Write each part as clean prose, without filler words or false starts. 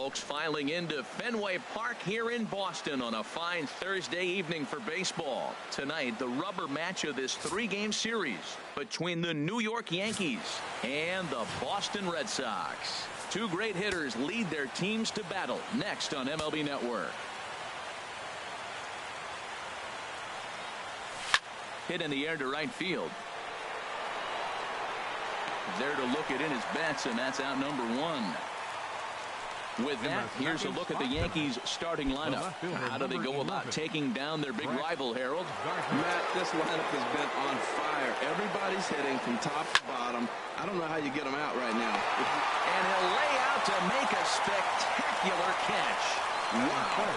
folks, filing into Fenway Park here in Boston on a fine Thursday evening for baseball. Tonight, the rubber match of this three-game series between the New York Yankees and the Boston Red Sox. Two great hitters lead their teams to battle next on MLB Network. Hit in the air to right field. There to look it in his bets, and that's out number one. With that, here's a look at the Yankees' starting lineup. How do they go about taking down their big rival, Harold? Matt, this lineup has been on fire. Everybody's hitting from top to bottom. I don't know how you get them out right now. And he'll lay out to make a spectacular catch. Wow.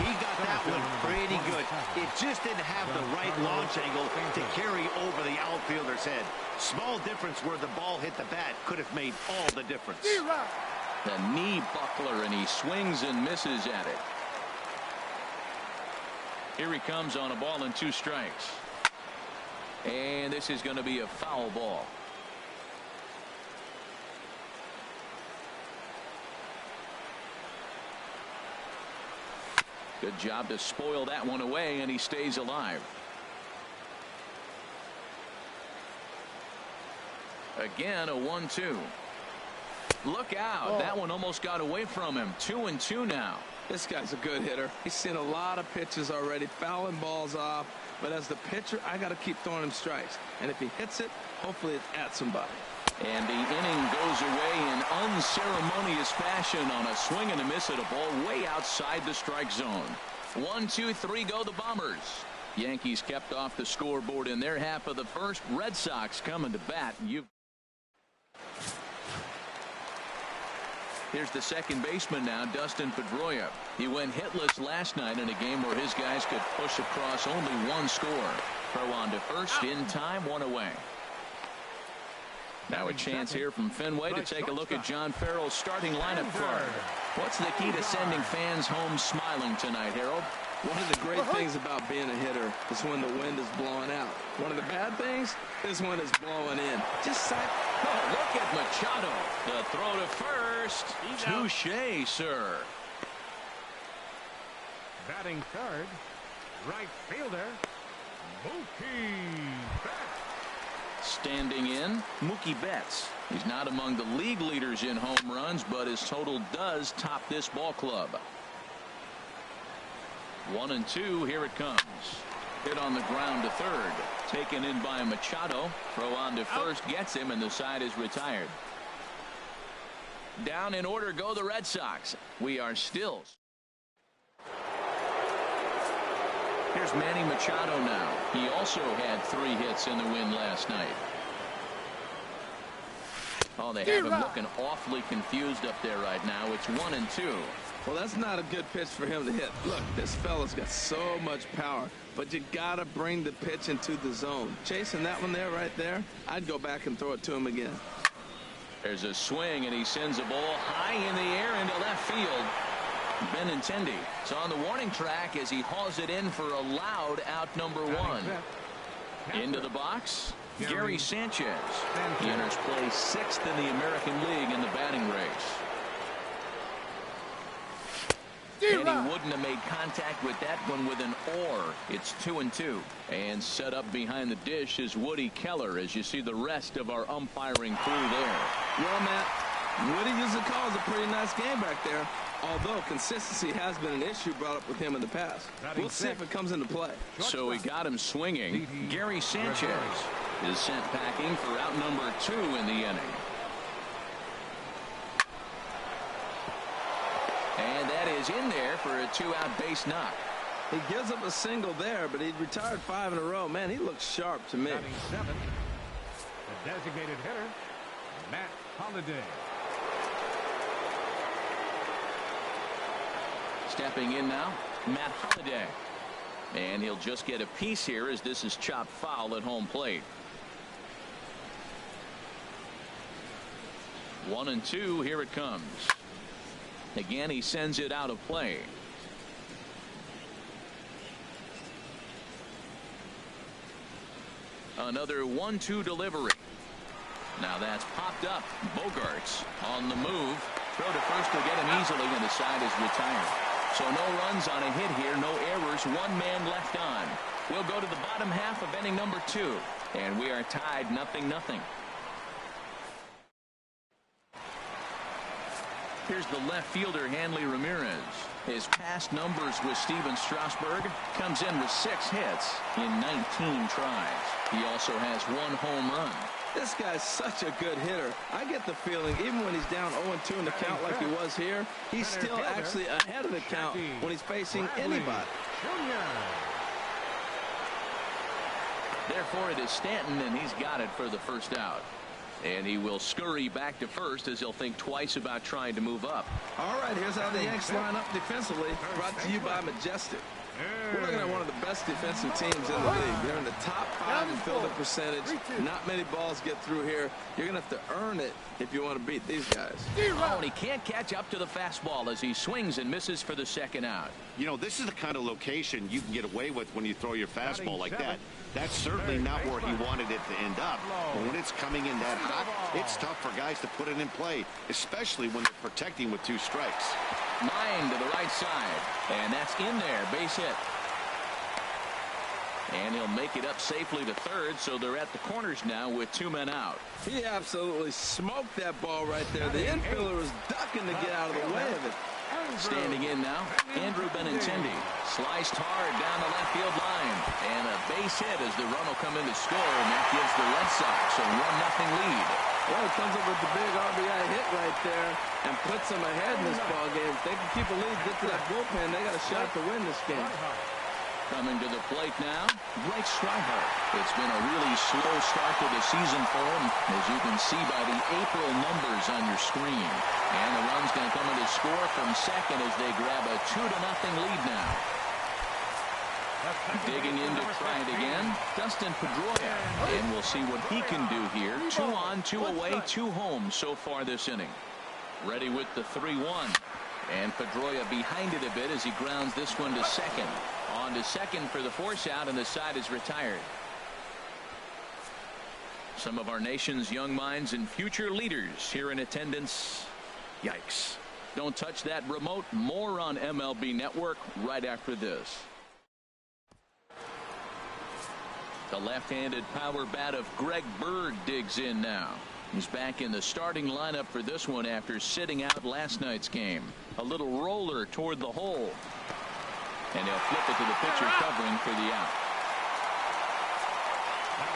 He got that one pretty good. It just didn't have the right launch angle to carry over the outfielder's head. Small difference where the ball hit the bat could have made all the difference. The knee buckler, and he swings and misses at it. Here he comes on a ball and 2 strikes. And this is going to be a foul ball. Good job to spoil that one away, and he stays alive. Again, a 1-2. Look out. That one almost got away from him. 2-2 now. This guy's a good hitter. He's seen a lot of pitches already, fouling balls off. But as the pitcher, I got to keep throwing him strikes. And if he hits it, hopefully it's at somebody. And the inning goes away in unceremonious fashion on a swing and a miss at a ball way outside the strike zone. 1, 2, 3 go the Bombers. Yankees kept off the scoreboard in their half of the first. Red Sox coming to bat. Here's the second baseman now, Dustin Pedroia. He went hitless last night in a game where his guys could push across only 1 score. Throw on to first, in time, 1 away. Now a chance here from Fenway to take a look at John Farrell's starting lineup card. What's the key to sending fans home smiling tonight, Harold? One of the great things about being a hitter is when the wind is blowing out. One of the bad things is when it's blowing in. Just oh, look at Machado. The throw to first. Touché, sir. Batting third, right fielder, Mookie Betts. Standing in, Mookie Betts. He's not among the league leaders in home runs, but his total does top this ball club. 1-2, here it comes. Hit on the ground to third. Taken in by Machado. Throw on to first, gets him, and the side is retired. Down in order go the Red Sox. We are still. Here's Manny Machado now. He also had 3 hits in the win last night. Oh, they have him looking awfully confused up there right now. It's 1-2. Well, that's not a good pitch for him to hit. Look, this fella's got so much power, but you got to bring the pitch into the zone. Chasing that one there, right there, I'd go back and throw it to him again. There's a swing, and he sends a ball high in the air into left field. Benintendi is on the warning track as he hauls it in for a loud out number 1. Into the box, Gary Sanchez. He enters play 6th in the American League in the batting race. And he wouldn't have made contact with that one with an or. It's 2-2. And set up behind the dish is Woody Keller as you see the rest of our umpiring crew there. Well, Matt, Woody usually calls a pretty nice game back there. Although consistency has been an issue brought up with him in the past. We'll see if it comes into play. So he got him swinging. Gary Sanchez is sent packing for out number 2 in the inning. And that is in there for a 2-out base knock. He gives up a single there, but he retired 5 in a row. Man, he looks sharp to me. Batting 7, the designated hitter, Matt Holliday. Stepping in now, Matt Holliday. And he'll just get a piece here as this is chopped foul at home plate. 1-2, here it comes. Again, he sends it out of play. Another 1-2 delivery. Now that's popped up. Bogarts on the move. Throw to first will get him easily, and the side is retired. So no runs on a hit here, no errors, one man left on. We'll go to the bottom half of inning number 2, and we are tied 0-0. Here's the left fielder, Hanley Ramirez. His past numbers with Steven Strasburg comes in with 6 hits in 19 tries. He also has 1 home run. This guy's such a good hitter. I get the feeling even when he's down 0-2 in the count like he was here, he's still actually ahead of the count when he's facing anybody. Therefore, it is Stanton, and he's got it for the first out. And he will scurry back to first as he'll think twice about trying to move up. All right, here's how the Yanks line up defensively, brought to you by Majestic. We're looking at one of the best defensive teams in the league. They're in the top 5 in fielding percentage. Not many balls get through here. You're going to have to earn it if you want to beat these guys. Oh, and he can't catch up to the fastball as he swings and misses for the second out. You know, this is the kind of location you can get away with when you throw your fastball like that. That's certainly not where he wanted it to end up. But when it's coming in that hot, it's tough for guys to put it in play, especially when they're protecting with 2 strikes. Line to the right side, and that's in there, base hit. And he'll make it up safely to third, so they're at the corners now with 2 men out. He absolutely smoked that ball right there. The infielder was ducking to get out of the way of it. Standing in now, Andrew Benintendi. Sliced hard down the left field line. And a base hit as the run will come in to score, and that gives the Red Sox a 1-0 lead. Well, he comes up with the big RBI hit right there and puts them ahead in this ball game. If they can keep a lead, get to that bullpen, they got a shot to win this game. Coming to the plate now, Blake Strihart. It's been a really slow start to the season for him, as you can see by the April numbers on your screen. And the run's going to come in to score from second as they grab a 2-0 lead now. Digging in to try it again, Dustin Pedroia. And we'll see what he can do here. 2 on, 2 away, 2 home so far this inning. Ready with the 3-1. And Pedroia behind it a bit as he grounds this one to second. On to second for the force out, and the side is retired. Some of our nation's young minds and future leaders here in attendance. Yikes. Don't touch that remote. More on MLB Network right after this. The left-handed power bat of Greg Bird digs in now. He's back in the starting lineup for this one after sitting out last night's game. A little roller toward the hole. And he'll flip it to the pitcher covering for the out.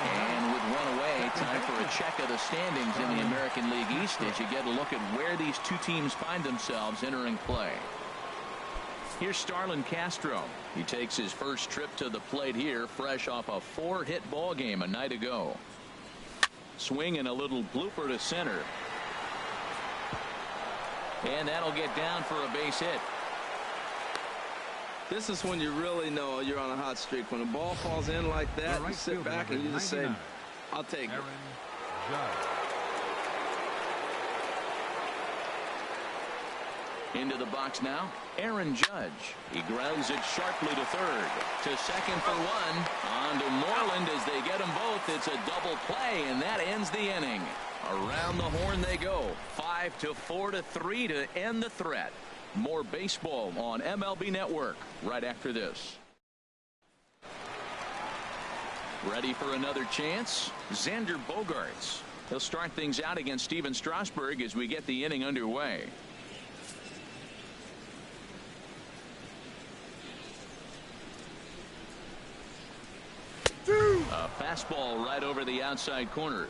And with 1 away, time for a check of the standings in the American League East as you get a look at where these 2 teams find themselves entering play. Here's Starlin Castro. He takes his first trip to the plate here, fresh off a 4-hit ball game a night ago. Swing and a little blooper to center. And that'll get down for a base hit. This is when you really know you're on a hot streak. When a ball falls in like that, you sit back and you just say, I'll take it. Into the box now, Aaron Judge. He grounds it sharply to third. To second for 1. On to Moreland as they get them both. It's a double play, and that ends the inning. Around the horn they go. 5-4-3 to end the threat. More baseball on MLB Network right after this. Ready for another chance? Xander Bogaerts. He'll start things out against Steven Strasburg as we get the inning underway. A fastball right over the outside corner.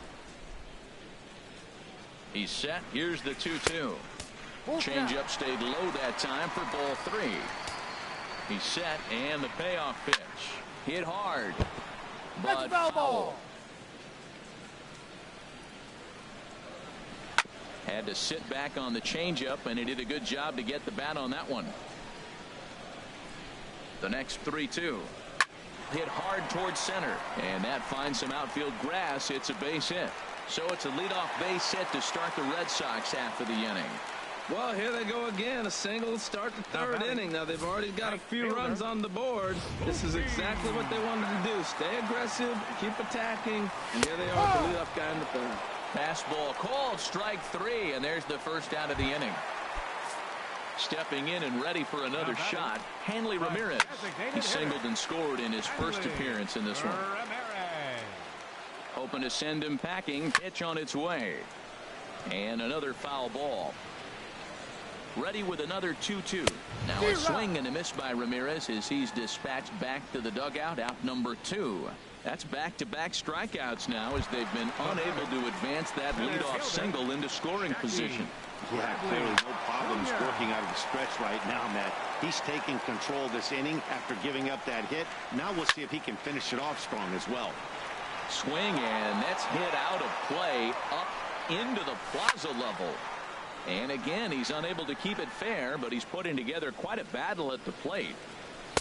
He's set. Here's the 2-2. Changeup stayed low that time for ball 3. He's set, and the payoff pitch. Hit hard, but foul. Had to sit back on the changeup, and he did a good job to get the bat on that one. The next 3-2. Hit hard towards center, and that finds some outfield grass. It's a base hit. So it's a leadoff base hit to start the Red Sox half of the inning. Well, here they go again. A single to start the 3rd inning. Now, they've already got a few runs on the board. This is exactly what they wanted to do. Stay aggressive, keep attacking, and here they are with the leadoff guy in the 3rd. Fastball called, strike 3, and there's the first out of the inning. Stepping in and ready for another shot, Hanley Ramirez. He singled and scored in his first appearance in this one. Hoping to send him packing. Pitch on its way. And another foul ball. Ready with another 2-2. Now a swing and a miss by Ramirez as he's dispatched back to the dugout, out number 2. That's back-to-back strikeouts now as they've been unable to advance that leadoff single into scoring position. Yeah, clearly no problems working out of the stretch right now, Matt. He's taking control of this inning after giving up that hit. Now we'll see if he can finish it off strong as well. Swing, and that's hit out of play up into the plaza level. And again, he's unable to keep it fair, but he's putting together quite a battle at the plate.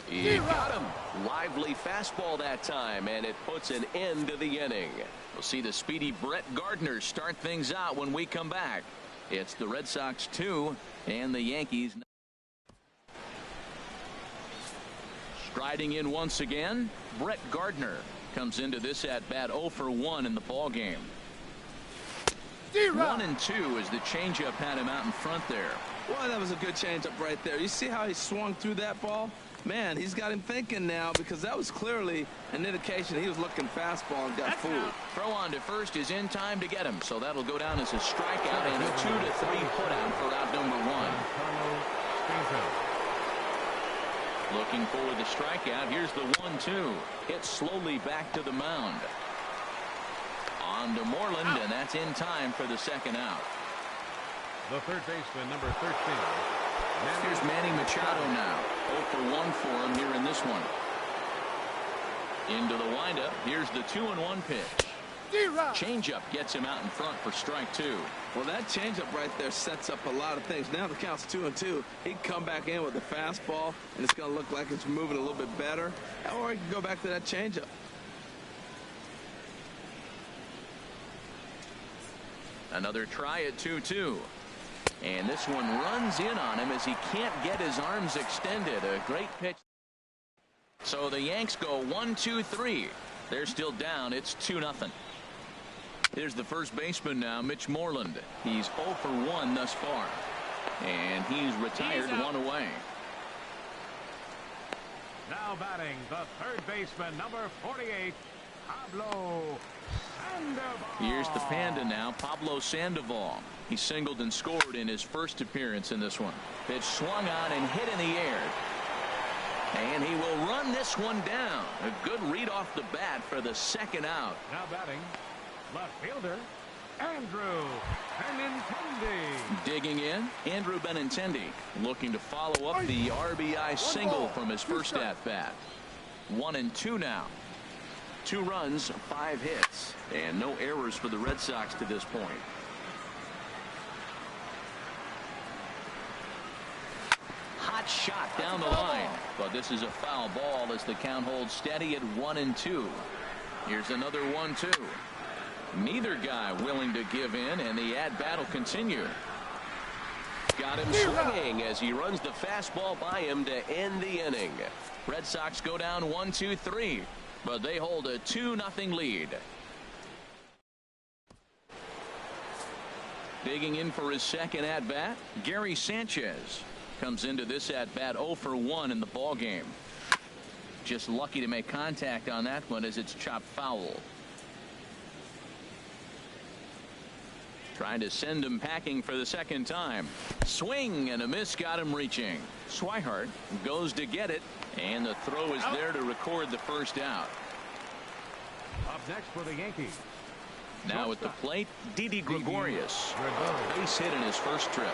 He got him. Lively fastball that time, and it puts an end to the inning. We'll see the speedy Brett Gardner start things out when we come back. It's the Red Sox 2 and the Yankees. Striding in once again, Brett Gardner comes into this at bat 0 for 1 in the ball game. 1-2 as the changeup had him out in front there. Well, that was a good changeup right there. You see how he swung through that ball? Man, he's got him thinking now, because that was clearly an indication he was looking fastball and got fooled. Throw on to first is in time to get him, so that'll go down as a strikeout and a 2-3 putout for out number 1. Looking for the strikeout. Here's the 1-2. Hit slowly back to the mound. On to Moreland, and that's in time for the second out. The third baseman, number 13. Here's Manny Machado now. 0 for 1 for him here in this one. Into the windup. Here's the 2-1 pitch. Changeup gets him out in front for strike 2. Well, that changeup right there sets up a lot of things. Now the count's 2-2. He can come back in with the fastball, and it's going to look like it's moving a little bit better. Or he can go back to that changeup. Another try at 2-2. And this one runs in on him as he can't get his arms extended. A great pitch. So the Yanks go 1-2-3. They're still down. It's 2-0. Here's the first baseman now, Mitch Moreland. He's 0 for 1 thus far. And he's retired, one away. Now batting, the third baseman, number 48, Pablo Sandoval. Here's the Panda now, Pablo Sandoval. He singled and scored in his first appearance in this one. Pitch swung on and hit in the air. And he will run this one down. A good read off the bat for the second out. Now batting, left fielder, Andrew Benintendi. Digging in, Andrew Benintendi looking to follow up the RBI single from his first at-bat. 1-2 now. 2 runs, 5 hits, and no errors for the Red Sox to this point. Hot shot down the line, but this is a foul ball as the count holds steady at 1-2. Here's another 1-2. Neither guy willing to give in, and the at-bat will continue. Got him swinging as he runs the fastball by him to end the inning. Red Sox go down 1-2-3, but they hold a 2-0 lead. Digging in for his second at-bat, Gary Sanchez comes into this at-bat 0 for 1 in the ball game. Just lucky to make contact on that one as it's chopped foul. Trying to send him packing for the second time. Swing and a miss got him reaching. Swihart goes to get it, and the throw is there to record the first out. Up next for the Yankees. Now at the plate, Didi Gregorius. A base hit in his first trip.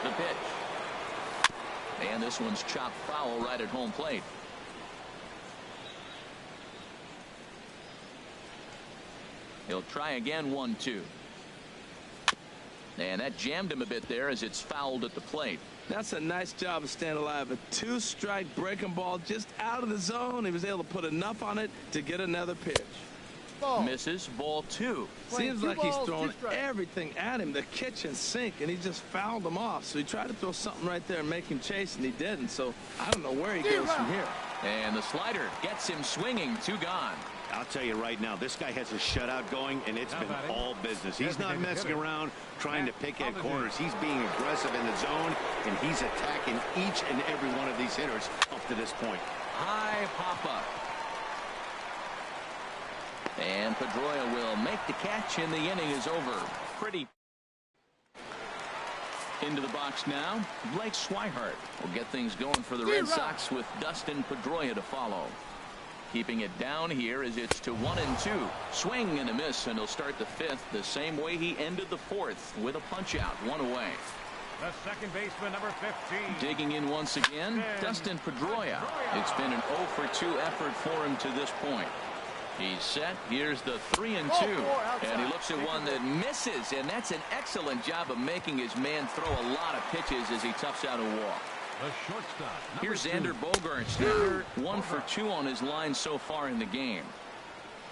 The pitch. And this one's chopped foul right at home plate. He'll try again, 1-2. And that jammed him a bit there as it's fouled at the plate. That's a nice job of staying alive. A 2-strike breaking ball just out of the zone. He was able to put enough on it to get another pitch. Misses, ball 2. Seems like he's throwing everything at him, the kitchen sink, and he just fouled him off. So he tried to throw something right there and make him chase, and he didn't. So I don't know where he goes from here. And the slider gets him swinging. 2 gone. I'll tell you right now, this guy has a shutout going, and it's been all business. He's not messing around trying to pick at corners. He's being aggressive in the zone, and he's attacking each and every one of these hitters up to this point. High pop-up. And Pedroia will make the catch, and the inning is over. Pretty. Into the box now, Blake Swihart will get things going for the Red Sox with Dustin Pedroia to follow. Keeping it down here as it's to 1-2. Swing and a miss, and he'll start the fifth the same way he ended the fourth with a punch-out, one away. The second baseman, number 15. Digging in once again, Dustin Pedroia. It's been an 0-for-2 effort for him to this point. He's set. Here's the 3-2. And he looks at one that misses, and that's an excellent job of making his man throw a lot of pitches as he toughs out a walk. The shortstop. Here's Xander Bogaerts now. 1-for-2 on his line so far in the game.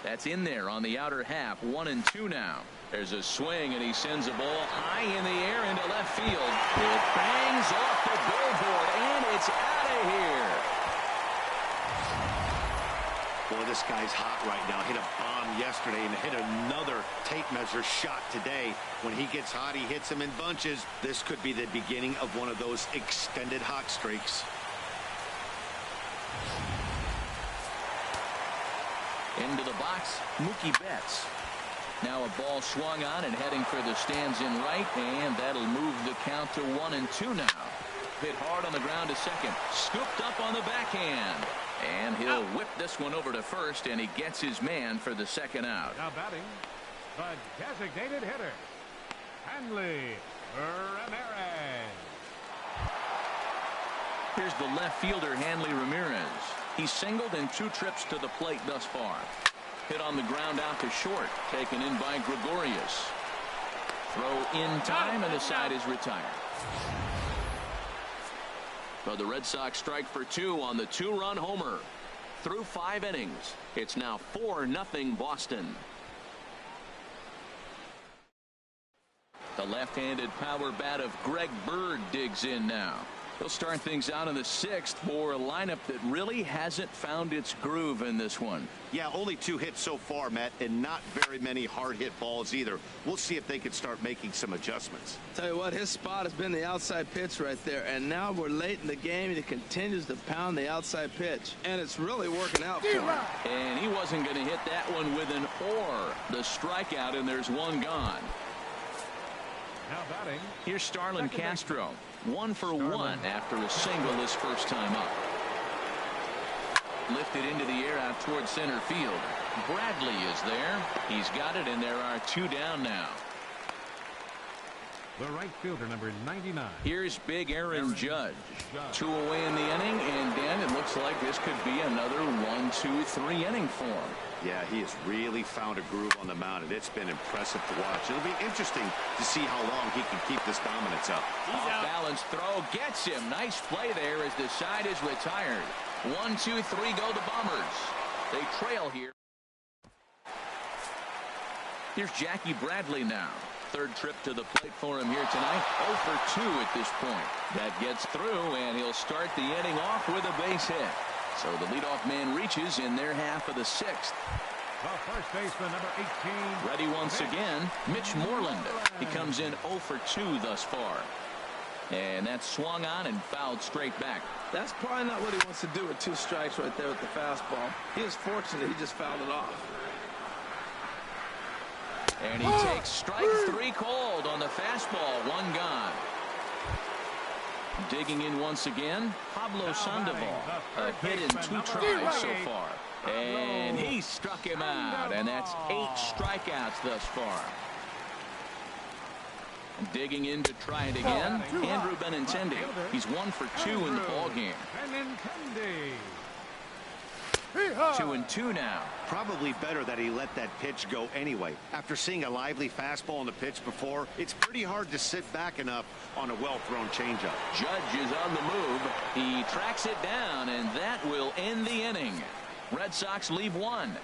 That's in there on the outer half. 1-2 now. There's a swing, and he sends a ball high in the air into left field. It bangs off the billboard, and it's out of here. Boy, this guy's hot right now. Hit a bomb yesterday and hit another tape measure shot today. When he gets hot, he hits them in bunches. This could be the beginning of one of those extended hot streaks. Into the box, Mookie Betts. Now a ball swung on and heading for the stands in right, and that'll move the count to 1-2 now. Hit hard on the ground to second. Scooped up on the backhand. And he'll whip this one over to first, and he gets his man for the second out. Now batting, the designated hitter, Hanley Ramirez. Here's the left fielder, Hanley Ramirez. He's singled in 2 trips to the plate thus far. Hit on the ground out to short, taken in by Gregorius. Throw in time, and the side is retired. So the Red Sox strike for 2 on the 2-run homer. Through 5 innings, it's now 4-0 Boston. The left-handed power bat of Greg Bird digs in now. He'll start things out in the 6th for a lineup that really hasn't found its groove in this one. Yeah, only 2 hits so far, Matt, and not very many hard hit balls either. We'll see if they can start making some adjustments. Tell you what, his spot has been the outside pitch right there, and now we're late in the game, and he continues to pound the outside pitch, and it's really working out for him. And he wasn't going to hit that one with an or. The strikeout, and there's one gone. Now batting. Here's Starlin Castro. 1 for 1 after a single his first time up. Lifted into the air out toward center field. Bradley is there. He's got it, and there are 2 down now. The right fielder, number 99. Here's big Aaron Judge. 2 away in the inning, and Dan, it looks like this could be another 1-2-3 inning for him. Yeah, he has really found a groove on the mound, and it's been impressive to watch. It'll be interesting to see how long he can keep this dominance up. Off-balance throw gets him. Nice play there as the side is retired. 1-2-3 go the Bombers. They trail here. Here's Jackie Bradley now. 3rd trip to the plate for him here tonight. 0 for 2 at this point. That gets through, and he'll start the inning off with a base hit. So the leadoff man reaches in their half of the 6th. The first baseman, number 18. Ready once again, Mitch Moreland. He comes in 0 for 2 thus far. And that's swung on and fouled straight back. That's probably not what he wants to do with 2 strikes right there with the fastball. He is fortunate he just fouled it off. And he takes strike 3 called on the fastball. 1 gone. Digging in once again, Pablo Sandoval. A hit in 2 tries so far. And he struck him out. And that's 8 strikeouts thus far. Digging in to try it again, Andrew Benintendi. He's 1 for 2 in the ballgame. 2-2 now. Probably better that he let that pitch go anyway. After seeing a lively fastball on the pitch before, it's pretty hard to sit back enough on a well-thrown changeup. Judge is on the move. He tracks it down, and that will end the inning. Red Sox leave 1.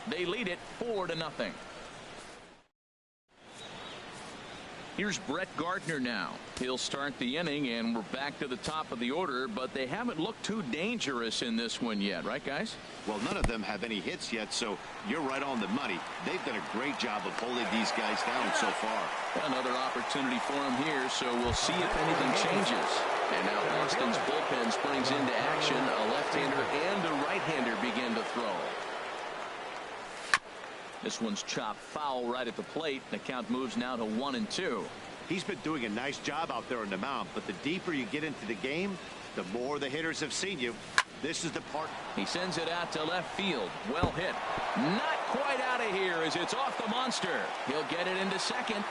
They lead it 4-0. Here's Brett Gardner now. He'll start the inning, and we're back to the top of the order, but they haven't looked too dangerous in this one yet, right, guys? Well, none of them have any hits yet, so you're right on the money. They've done a great job of holding these guys down so far. Another opportunity for him here, so we'll see if anything changes. And now Boston's bullpen springs into action. A left-hander and a right-hander begin to throw. This one's chopped foul right at the plate. The count moves now to 1-2. He's been doing a nice job out there on the mound, but the deeper you get into the game, the more the hitters have seen you. This is the part. He sends it out to left field. Well hit. Not quite out of here as it's off the monster. He'll get it into second.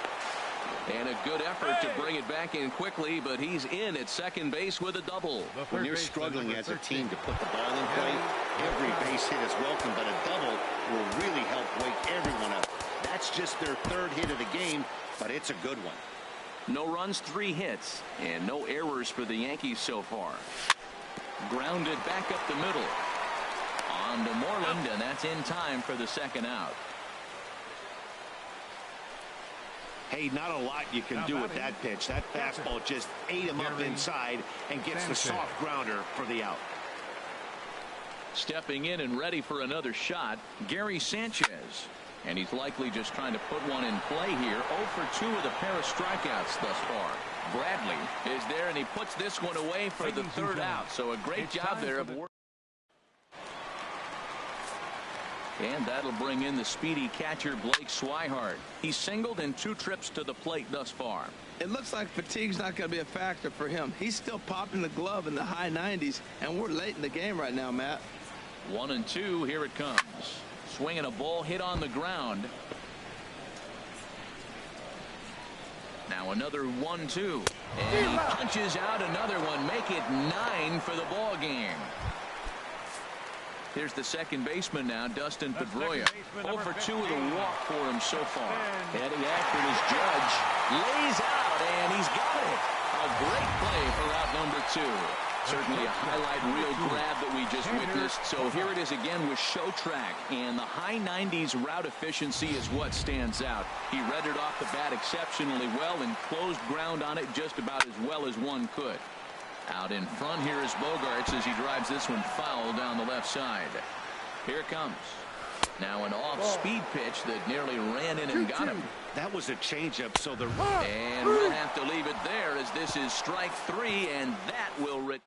And a good effort to bring it back in quickly, but he's in at second base with a double. When you're struggling as a team to put the ball in play, every base hit is welcome, but a double will really help wake everyone up. That's just their third hit of the game, but it's a good one. No runs, 3 hits, and no errors for the Yankees so far. Grounded back up the middle. On to Moreland, and that's in time for the second out. Hey, not a lot you can do with that pitch. That fastball just ate him up inside and gets the soft grounder for the out. Stepping in and ready for another shot, Gary Sanchez. And he's likely just trying to put one in play here. 0 for 2 with a pair of strikeouts thus far. Bradley is there, and he puts this one away for the third out. So a great job there of work. And that'll bring in the speedy catcher Blake Swihart. He's singled in 2 trips to the plate thus far. It looks like fatigue's not going to be a factor for him. He's still popping the glove in the high 90s, and we're late in the game right now, Matt. 1-2, here it comes. Swinging a ball hit on the ground. Now another 1-2. And he punches out another one. Make it 9 for the ball game. Here's the second baseman now, Dustin Pedroia. 0 for 2 with a walk for him so far. Heading after his Judge. Lays out, and he's got it. A great play for out number 2. Certainly a highlight reel grab that we just witnessed. So here it is again with Show Track. And the high 90s route efficiency is what stands out. He read it off the bat exceptionally well and closed ground on it just about as well as one could. Out in front here is Bogarts as he drives this one foul down the left side. Here it comes. Now an off-speed pitch that nearly ran in and got him. That was a changeup, so the... And we'll have to leave it there as this is strike 3, and that will...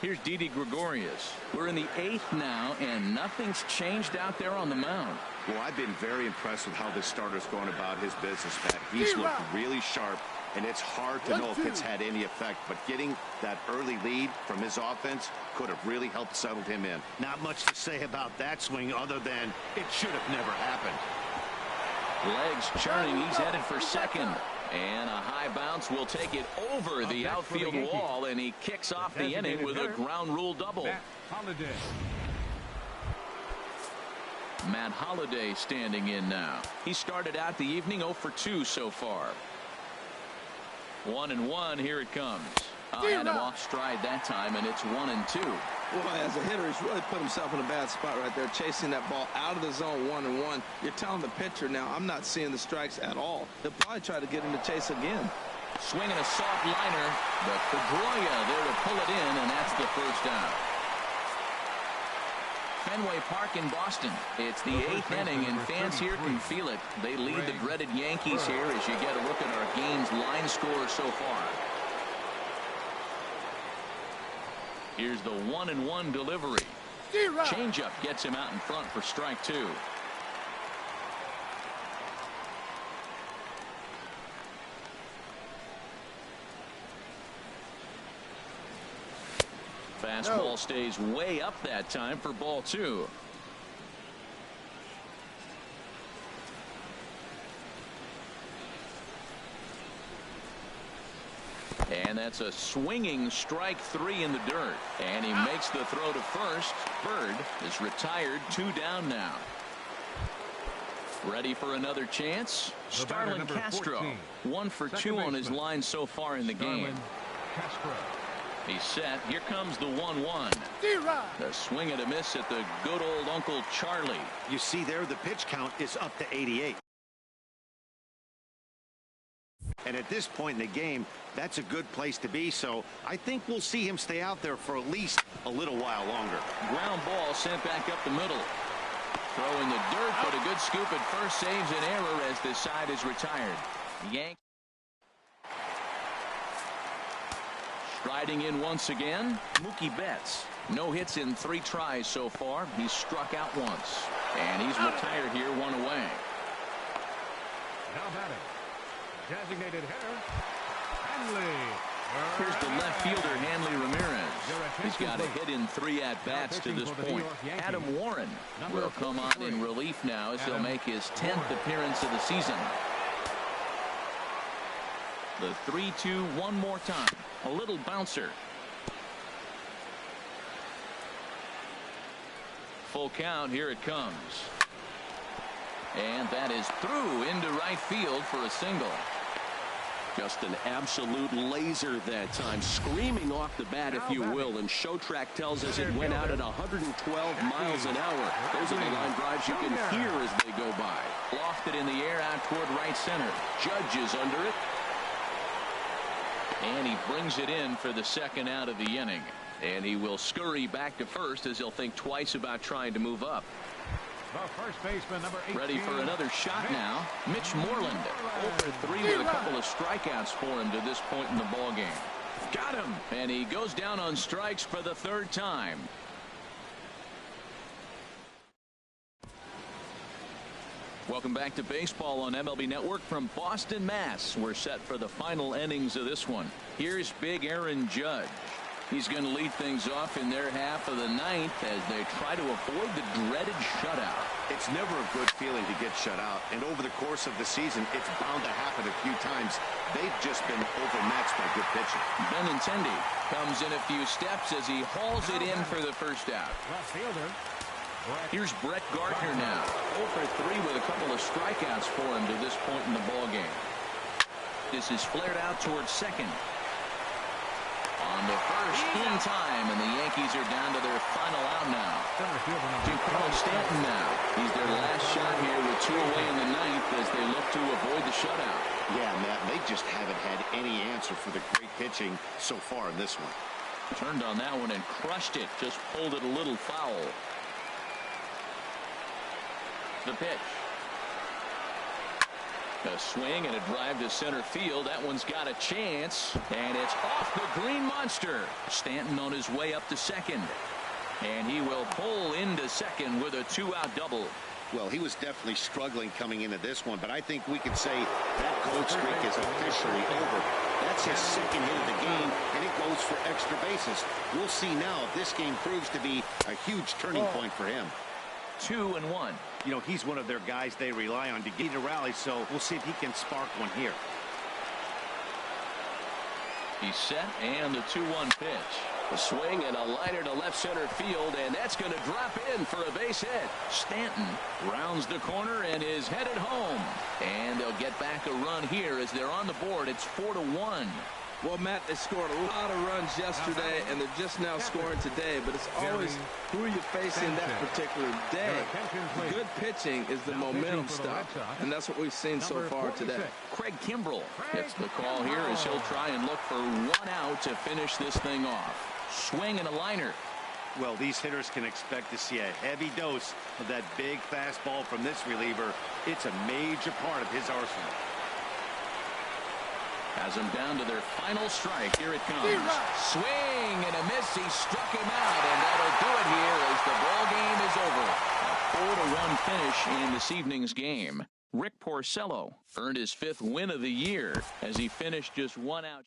Here's Didi Gregorius. We're in the 8th now, and nothing's changed out there on the mound. Well, I've been very impressed with how this starter's going about his business, Pat. He's looked really sharp, and it's hard to know if it's had any effect, but getting that early lead from his offense could have really helped settle him in. Not much to say about that swing other than it should have never happened. Legs churning. He's headed for second. And a high bounce will take it over the outfield wall, and he kicks off the inning with a ground rule double. Matt Holliday standing in now. He started out the evening 0 for 2 so far. 1-1, here it comes. And him off stride that time, and it's 1-2. Boy, as a hitter, he's really put himself in a bad spot right there, chasing that ball out of the zone 1-1. You're telling the pitcher now, I'm not seeing the strikes at all. They'll probably try to get him to chase again. Swinging a soft liner, but Pedroia there to pull it in, and that's the first out. Fenway Park in Boston. It's the 8th inning, and fans here can feel it. They lead the dreaded Yankees here as you get a look at our game's line score so far. Here's the 1-1 delivery. Changeup gets him out in front for strike 2. Fastball stays way up that time for ball 2. And that's a swinging strike 3 in the dirt. And he makes the throw to first. Bird is retired. 2 down now. Ready for another chance. Starlin Castro. 1 for 2 on his line so far in the game. He's set. Here comes the 1-1. The swing and a miss at the good old Uncle Charlie. You see there, the pitch count is up to 88. And at this point in the game, that's a good place to be. So I think we'll see him stay out there for at least a little while longer. Ground ball sent back up the middle. Throw in the dirt, but a good scoop at first saves an error as this side is retired. Yank. Striding in once again, Mookie Betts. No hits in 3 tries so far. He's struck out once. And he's retired here, 1 away. Now batting. Designated hitter, Hanley. Here's the left fielder, Hanley Ramirez. He's got a hit in 3 at-bats to this point. Adam Warren will come on in relief now as he'll make his 10th appearance of the season. The 3-2 one more time. A little bouncer. Full count. Here it comes. And that is through into right field for a single. Just an absolute laser that time, screaming off the bat, if you will. And Showtrack tells us it went out at 112 miles an hour. Those are the line drives you can hear as they go by. Lofted in the air out toward right center. Judge is under it. And he brings it in for the second out of the inning. And he will scurry back to first as he'll think twice about trying to move up. The first baseman, number 18. Ready for another shot now. Mitch Moreland. Over 3 with a couple of strikeouts for him to this point in the ball game. Got him. And he goes down on strikes for the 3rd time. Welcome back to baseball on MLB Network from Boston, Mass. We're set for the final innings of this one. Here's big Aaron Judge. He's going to lead things off in their half of the 9th as they try to avoid the dreaded shutout. It's never a good feeling to get shut out, and over the course of the season, it's bound to happen a few times. They've just been overmatched by good pitching. Benintendi comes in a few steps as he hauls it in for the first out. Left fielder. Here's Brett Gardner now. Over 3 with a couple of strikeouts for him to this point in the ball game. This is flared out towards second. On the first in time, and the Yankees are down to their final out now. To Carl Stanton now. He's their last shot here with 2 away in the 9th as they look to avoid the shutout. Yeah, Matt, they just haven't had any answer for the great pitching so far in this one. Turned on that one and crushed it. Just pulled it a little foul. The pitch. A swing and a drive to center field. That one's got a chance. And it's off the green monster. Stanton on his way up to second. And he will pull into second with a 2-out double. Well, he was definitely struggling coming into this one, but I think we could say that cold streak is officially over. That's his 2nd hit of the game, and it goes for extra bases. We'll see now if this game proves to be a huge turning point for him. 2-1. You know, he's one of their guys they rely on to get a rally, so we'll see if he can spark one here. He's set, and the 2-1 pitch. A swing and a liner to left center field, and that's going to drop in for a base hit. Stanton rounds the corner and is headed home. And they'll get back a run here as they're on the board. It's 4-1. Well, Matt, they scored a lot of runs yesterday, and they're just now scoring today. But it's always who are you facing that particular day. Good pitching is the momentum stuff, and that's what we've seen so far today. Craig Kimbrell gets the call here as he'll try and look for 1 out to finish this thing off. Swing and a liner. Well, these hitters can expect to see a heavy dose of that big fastball from this reliever. It's a major part of his arsenal. Has them down to their final strike. Here it comes. Swing and a miss. He struck him out, and that'll do it here as the ball game is over. A 4-1 finish in this evening's game. Rick Porcello earned his 5th win of the year as he finished just 1 out.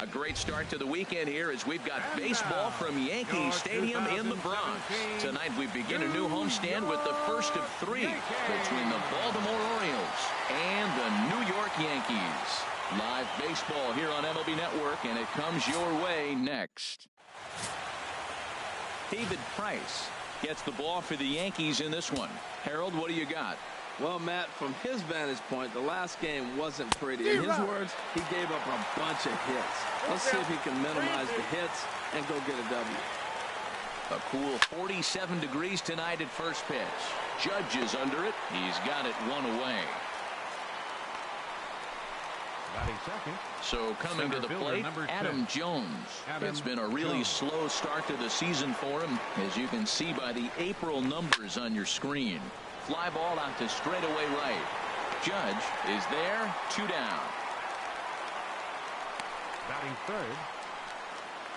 A great start to the weekend here as we've got baseball from Yankee Stadium in the Bronx. Tonight we begin a new homestand with the first of 3 between the Baltimore Orioles and the New York Yankees. Live baseball here on MLB Network, and it comes your way next. David Price gets the ball for the Yankees in this one. Harold, what do you got? Well, Matt, from his vantage point, the last game wasn't pretty. In his words, he gave up a bunch of hits. Let's see if he can minimize the hits and go get a W. A cool 47 degrees tonight at first pitch. Judge is under it. He's got it 1 away. Batting second. So coming to the plate, Adam Jones. It's been a really slow start to the season for him, as you can see by the April numbers on your screen. Fly ball out to straightaway right. Judge is there, 2 down. Batting third.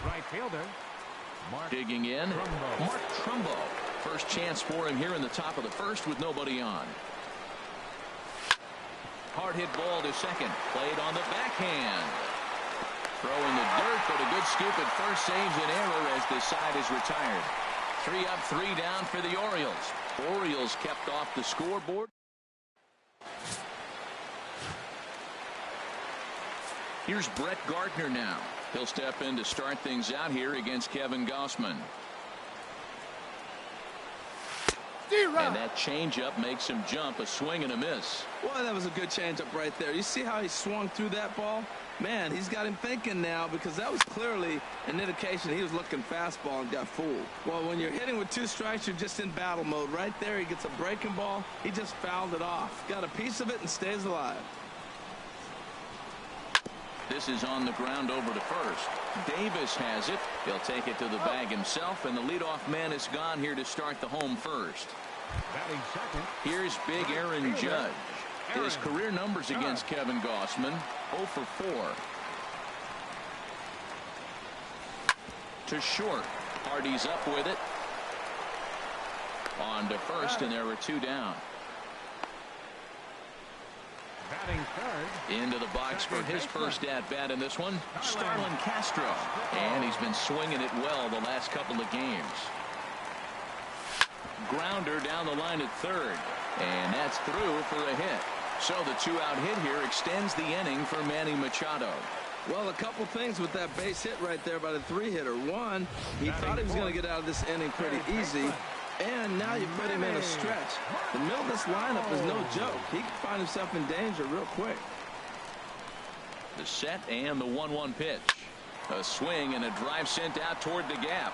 Right fielder. Mark digging in, Trumbo. Mark Trumbo. First chance for him here in the top of the first with nobody on. Hard hit ball to second. Played on the backhand. Throw in the dirt, but a good scoop at first saves an error as the side is retired. 3 up, 3 down for the Orioles. Orioles kept off the scoreboard. Here's Brett Gardner now. He'll step in to start things out here against Kevin Gausman. And that changeup makes him jump. A swing and a miss. Boy, that was a good changeup right there. You see how he swung through that ball? Man, he's got him thinking now, because that was clearly an indication he was looking fastball and got fooled. Well, when you're hitting with 2 strikes, you're just in battle mode. Right there, he gets a breaking ball. He just fouled it off. Got a piece of it and stays alive. This is on the ground over to first. Davis has it. He'll take it to the bag himself, and the leadoff man is gone here to start the home first. Batting second. Here's big Aaron Judge. His career numbers against Kevin Gausman, 0 for 4. To short. Hardy's up with it. On to first, and there were 2 down. Batting third. Into the box for his first at-bat in this one, Starlin Castro. And he's been swinging it well the last couple of games. Grounder down the line at third. And that's through for a hit. So the 2-out hit here extends the inning for Manny Machado. Well, a couple things with that base hit right there by the 3-hitter. One, he thought he was going to get out of this inning pretty easy. And now you put him in a stretch. The middle of this lineup is no joke. He can find himself in danger real quick. The set and the 1-1 pitch. A swing and a drive sent out toward the gap.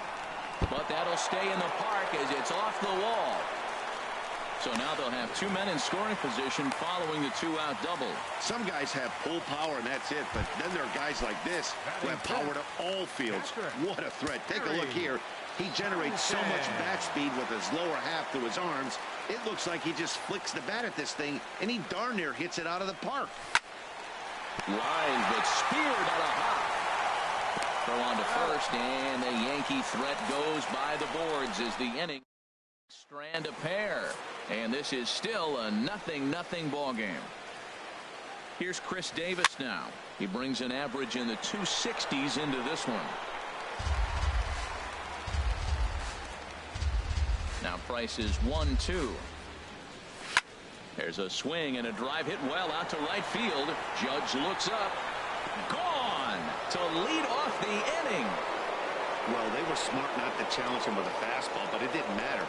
But that'll stay in the park as it's off the wall. So now they'll have 2 men in scoring position following the 2-out double. Some guys have pull power and that's it, but then there are guys like this who have power to all fields. What a threat. Take a look here. He generates so much bat speed with his lower half to his arms. It looks like he just flicks the bat at this thing, and he darn near hits it out of the park. Line, but speared on a hop. Throw on to first, and the Yankee threat goes by the boards as the inning strand a pair. And this is still a 0-0 ball game. Here's Chris Davis now. He brings an average in the 260s into this one. Now Price is 1-2. There's a swing and a drive hit well out to right field. Judge looks up. Gone to lead off the inning. Well, they were smart not to challenge him with a fastball, but it didn't matter.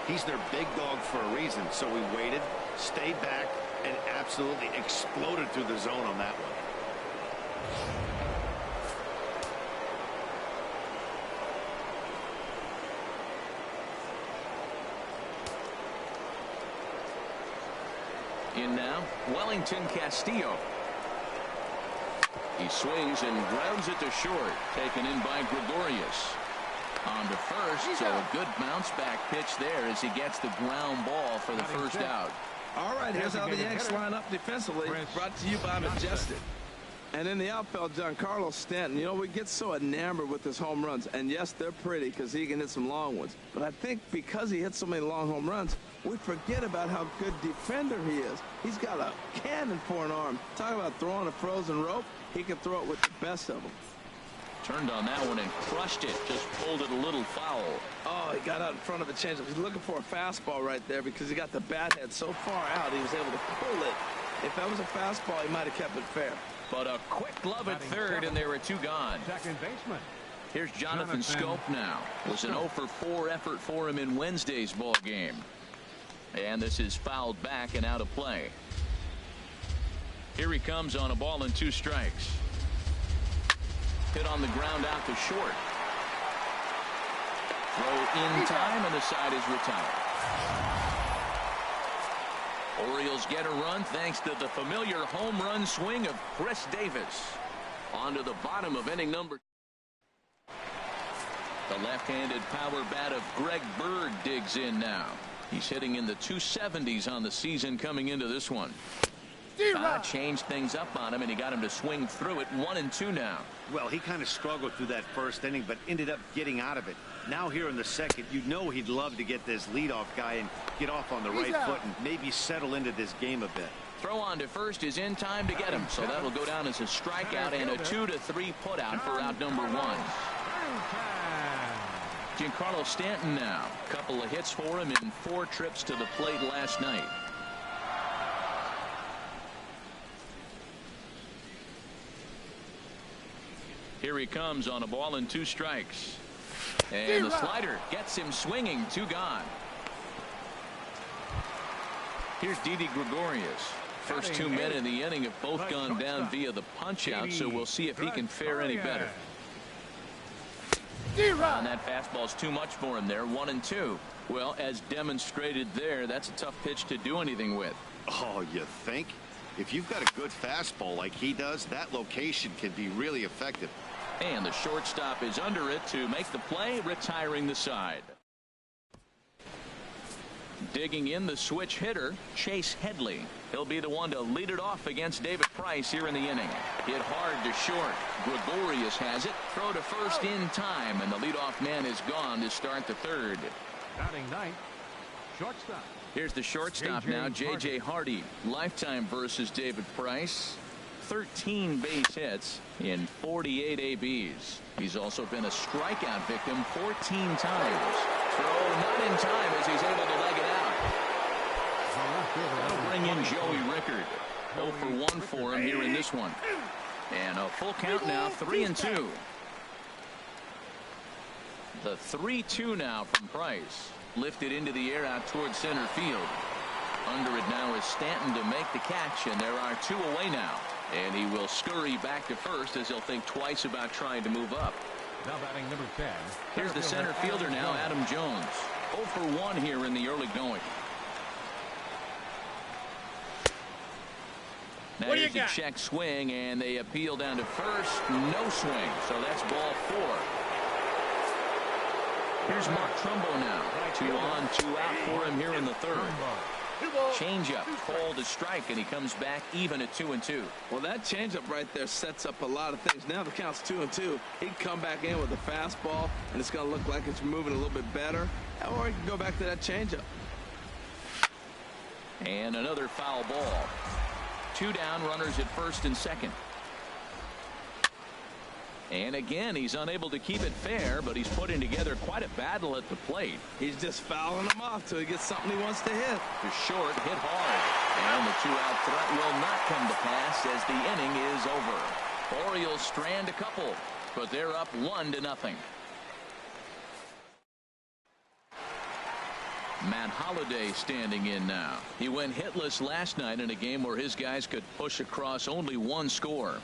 He's their big dog for a reason, so he waited, stayed back, and absolutely exploded through the zone on that one. In now, Wellington Castillo. He swings and grounds it to short. Taken in by Gregorius. On to first, so a good bounce back pitch there as he gets the ground ball for the first out. All right, here's how the Yanks line up defensively. Brought to you by Majestic. And in the outfield, Giancarlo Stanton. You know, we get so enamored with his home runs. And yes, they're pretty because he can hit some long ones. But I think because he hits so many long home runs, we forget about how good defender he is. He's got a cannon for an arm. Talk about throwing a frozen rope. He can throw it with the best of them. turned on that one and crushed it. Just pulled it a little foul. Oh, he got out in front of a changeup. He's looking for a fastball right there because he got the bat head so far out he was able to pull it. If that was a fastball, he might have kept it fair. But a quick glove at third, and there were two gone. Second baseman. Here's Jonathan Scope now. It was an 0 for 4 effort for him in Wednesday's ball game. And this is fouled back and out of play. Here he comes on a ball and 2 strikes. Hit on the ground out to short. Throw in time, and the side is retired. Orioles get a run thanks to the familiar home run swing of Chris Davis. On to the bottom of inning number. The left-handed power bat of Greg Bird digs in now. He's hitting in the 270s on the season coming into this one. Changed things up on him, and he got him to swing through it. 1-2 now. Well, he kind of struggled through that first inning, but ended up getting out of it. Now here in the second, you know he'd love to get this leadoff guy and get off on the right foot and maybe settle into this game a bit. Throw on to first is in time to get him, so that'll go down as a strikeout and a 2-3 putout for out number 1. Giancarlo Stanton now. Couple of hits for him in 4 trips to the plate last night. Here he comes on a ball and 2 strikes. And the slider gets him swinging. 2 gone. Here's Didi Gregorius. First 2 men in the inning have both gone down via the punch out, so we'll see if he can fare any better. And that fastball's too much for him there. 1-2. Well, as demonstrated there, that's a tough pitch to do anything with. Oh, you think? If you've got a good fastball like he does, that location can be really effective. And the shortstop is under it to make the play, retiring the side. Digging in the switch hitter, Chase Headley. He'll be the one to lead it off against David Price here in the inning. Hit hard to short. Gregorius has it. Throw to first in time, and the leadoff man is gone to start the third. Batting ninth, shortstop. Here's the shortstop now, J.J. Hardy. Lifetime versus David Price. 13 base hits in 48 ABs. He's also been a strikeout victim 14 times. Throw not in time as he's able to leg it out. That'll bring in Joey Rickard. 0 for 1 for him here in this one. And a full count now, 3-2. The 3-2 now from Price. Lifted into the air out towards center field. Under it now is Stanton to make the catch, and there are 2 away now. And he will scurry back to first as he'll think twice about trying to move up. Now batting number 10. Here's the center fielder now, Adam Jones. 0 for 1 here in the early going. Now here's a check swing, and they appeal down to first. No swing, so that's ball 4. Here's Mark Trumbo now. 2 on, 2 out for him here in the third. Changeup called a strike, and he comes back even at 2-2. Well, that changeup right there sets up a lot of things. Now the count's 2-2. He can come back in with a fastball, and it's going to look like it's moving a little bit better. Or he can go back to that changeup. And another foul ball. 2 down, runners at first and second. And again, he's unable to keep it fair, but he's putting together quite a battle at the plate. He's just fouling them off till he gets something he wants to hit. To short, hit hard. And the 2-out threat will not come to pass as the inning is over. Orioles strand a couple, but they're up 1-0. Matt Holliday standing in now. He went hitless last night in a game where his guys could push across only 1 score.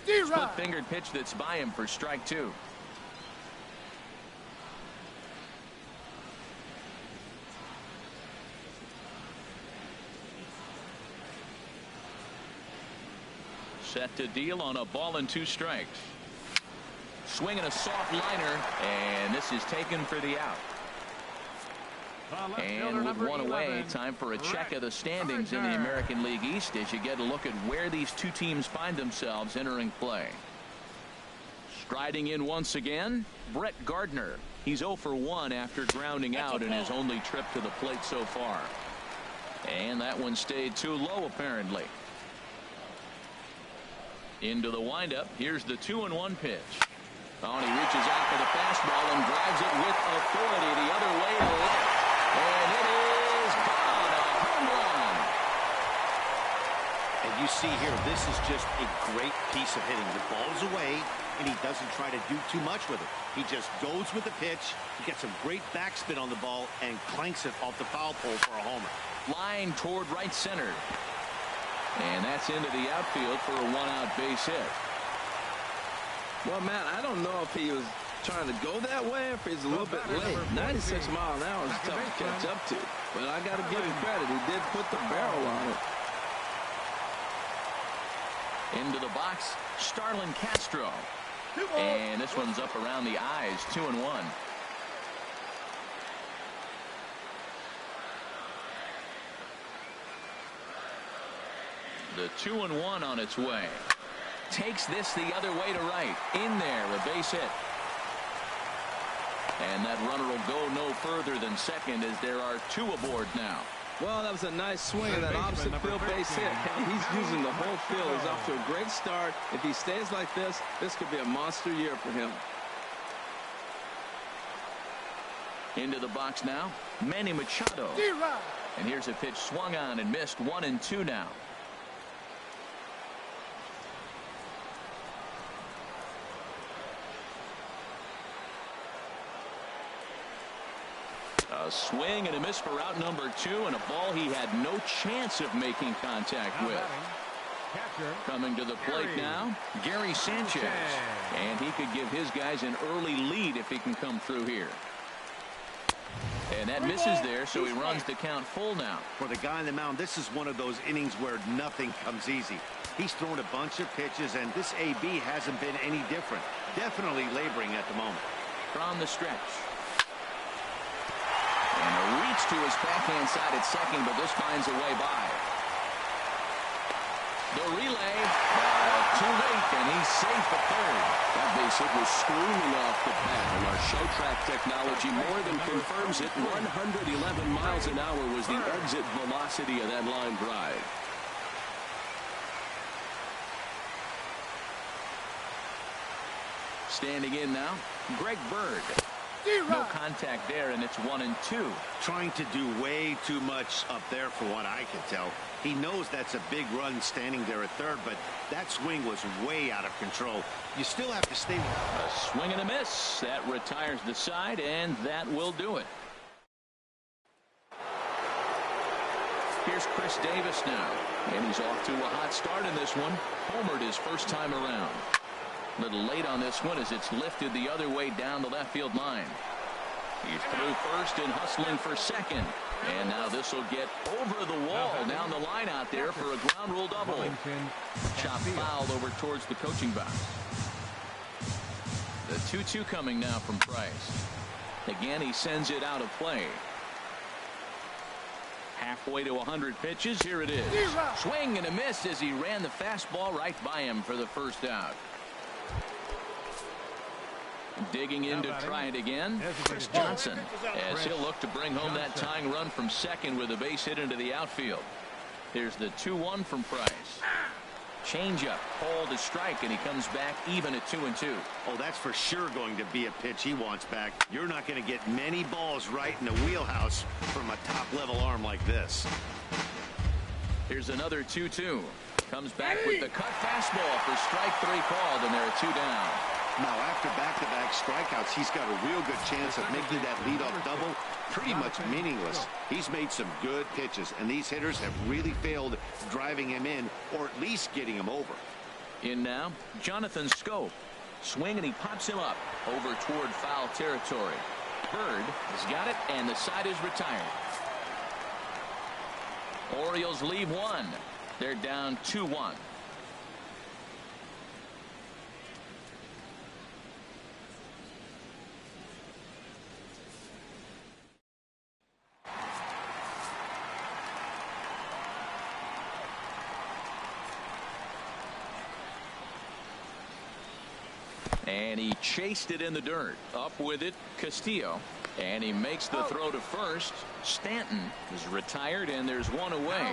Split-fingered pitch that's by him for strike 2. Set to deal on a ball and 2 strikes. Swinging a soft liner, and this is taken for the out. And with 1 away, time for a check of the standings in the American League East as you get a look at where these 2 teams find themselves entering play. Striding in once again, Brett Gardner. He's 0 for 1 after grounding out in his only trip to the plate so far. And that one stayed too low, apparently. Into the windup. Here's the 2-1 pitch. Oh, and he reaches out for the fastball and drives it with authority the other way to left. And it is gone. A home run. And you see here, this is just a great piece of hitting. The ball's away, and he doesn't try to do too much with it. He just goes with the pitch. He gets some great backspin on the ball and clanks it off the foul pole for a homer. Line toward right center. And that's into the outfield for a one-out base hit. Well, Matt, I don't know if he was trying to go that way or if he's a little bit late. 96 miles an hour is tough to catch up to. But I got to give him credit. He did put the barrel on it. Into the box, Starlin Castro. And this one's up around the eyes, 2-1. The 2-1 on its way. Takes this the other way to right. In there, a base hit. And that runner will go no further than second as there are two aboard now. Well, that was a nice swing of that opposite field base hit. He's using the whole field. He's off to a great start. If he stays like this could be a monster year for him. Into the box now, Manny Machado. And here's a pitch swung on and missed. 1-2 now. A swing and a miss for out number 2, and a ball he had no chance of making contact with. Coming to the plate now, Gary Sanchez. And he could give his guys an early lead if he can come through here. And that misses there, so he runs the count full now. For the guy on the mound, this is one of those innings where nothing comes easy. He's thrown a bunch of pitches, and this AB hasn't been any different. Definitely laboring at the moment. From the stretch. And a reach to his backhand side at second, but this finds a way by. The relay, too late, and he's safe at third. That base hit was screaming off the bat, and our show track technology more than confirms it. 111 miles an hour was the exit velocity of that line drive. Standing in now, Greg Bird. No contact there, and it's 1-2. Trying to do way too much up there for what I can tell. He knows that's a big run standing there at third, but that swing was way out of control. You still have to stay. A swing and a miss. That retires the side, and that will do it. Here's Chris Davis now, and he's off to a hot start in this one. Homered his first time around. A little late on this one as it's lifted the other way down the left field line. He's through first and hustling for second. And now this will get over the wall down the line out there for a ground rule double. Chop fouled over towards the coaching box. The 2-2 coming now from Price. Again, he sends it out of play. Halfway to 100 pitches. Here it is. Swing and a miss as he ran the fastball right by him for the first out. Digging in to try it again, Chris Johnson, as he'll look to bring home that tying run from second with a base hit into the outfield. Here's the 2-1 from Price. Changeup, called a strike, and he comes back even at 2-2. Oh, that's for sure going to be a pitch he wants back. You're not going to get many balls right in the wheelhouse from a top-level arm like this. Here's another 2-2. Comes back with the cut fastball for strike 3 called, and there are 2 down. Now, after back-to-back strikeouts, he's got a real good chance of making that leadoff double pretty much meaningless. He's made some good pitches, and these hitters have really failed driving him in or at least getting him over. In now, Jonathan Scope. Swing, and he pops him up over toward foul territory. Bird has got it, and the side is retired. Orioles leave 1. They're down 2-1. And he chased it in the dirt. Up with it, Castillo. And he makes the throw to first. Stanton is retired, and there's 1 away.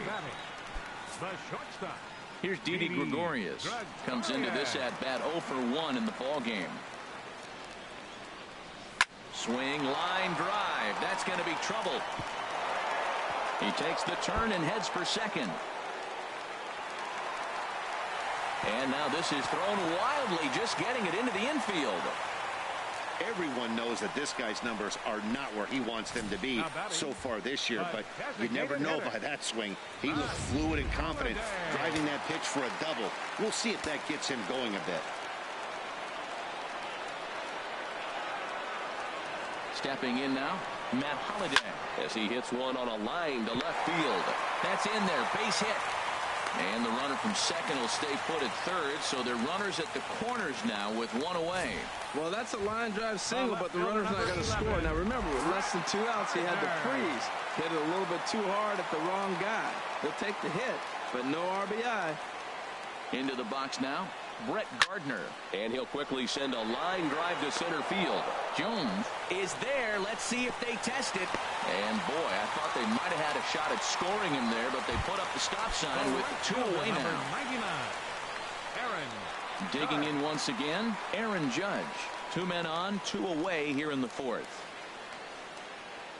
The shortstop, Here's Didi Gregorius. Comes into this at bat 0 for 1 in the ball game. Swing, line drive. That's going to be trouble. He takes the turn and heads for second. And now this is thrown wildly, just getting it into the infield. Everyone knows that this guy's numbers are not where he wants them to be so far this year, but you never know by that swing. He looked fluid and confident, driving that pitch for a double. We'll see if that gets him going a bit. Stepping in now, Matt Holliday, as he hits one on a line to left field. That's in there, base hit. And the runner from second will stay put at third, so they're runners at the corners now with one away. Well, that's a line drive single, but the runner's not going to score. Now, remember, with less than 2 outs, he had to freeze. Hit it a little bit too hard at the wrong guy. He'll take the hit, but no RBI. Into the box now, Brett Gardner. And he'll quickly send a line drive to center field. Jones is there. Let's see if they test it. And boy, I thought they might have had a shot at scoring him there, but they put up the stop sign with 2 away now. Digging in once again, Aaron Judge. 2 men on, 2 away here in the 4th.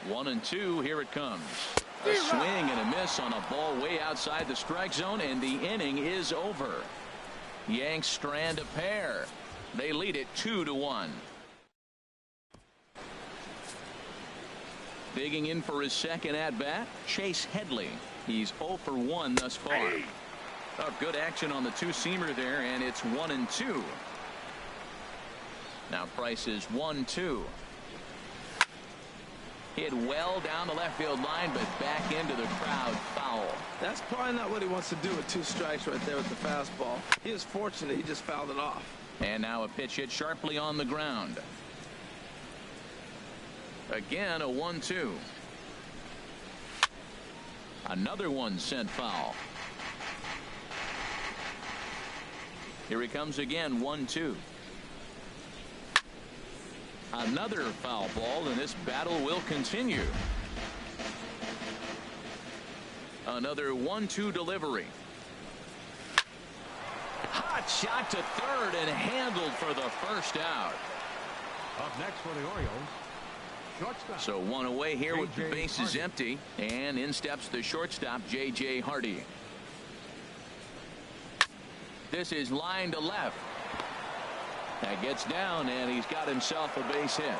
1 and 2, here it comes. A swing and a miss on a ball way outside the strike zone, and the inning is over. Yanks strand a pair. They lead it 2-1. Digging in for his second at-bat, Chase Headley. He's 0 for 1 thus far. Oh, good action on the two-seamer there, and it's 1 and 2. Now Price is 1-2. Hit well down the left field line, but back into the crowd, foul. That's probably not what he wants to do with 2 strikes right there with the fastball. He was fortunate he just fouled it off. And now a pitch hit sharply on the ground. Again, a 1-2. Another one sent foul. Here he comes again, 1-2. Another foul ball, and this battle will continue. Another 1-2 delivery. Hot shot to third and handled for the first out. Up next for the Orioles, shortstop. So 1 away here with the bases empty, and in steps the shortstop, J.J. Hardy. This is line to left. That gets down, and he's got himself a base hit.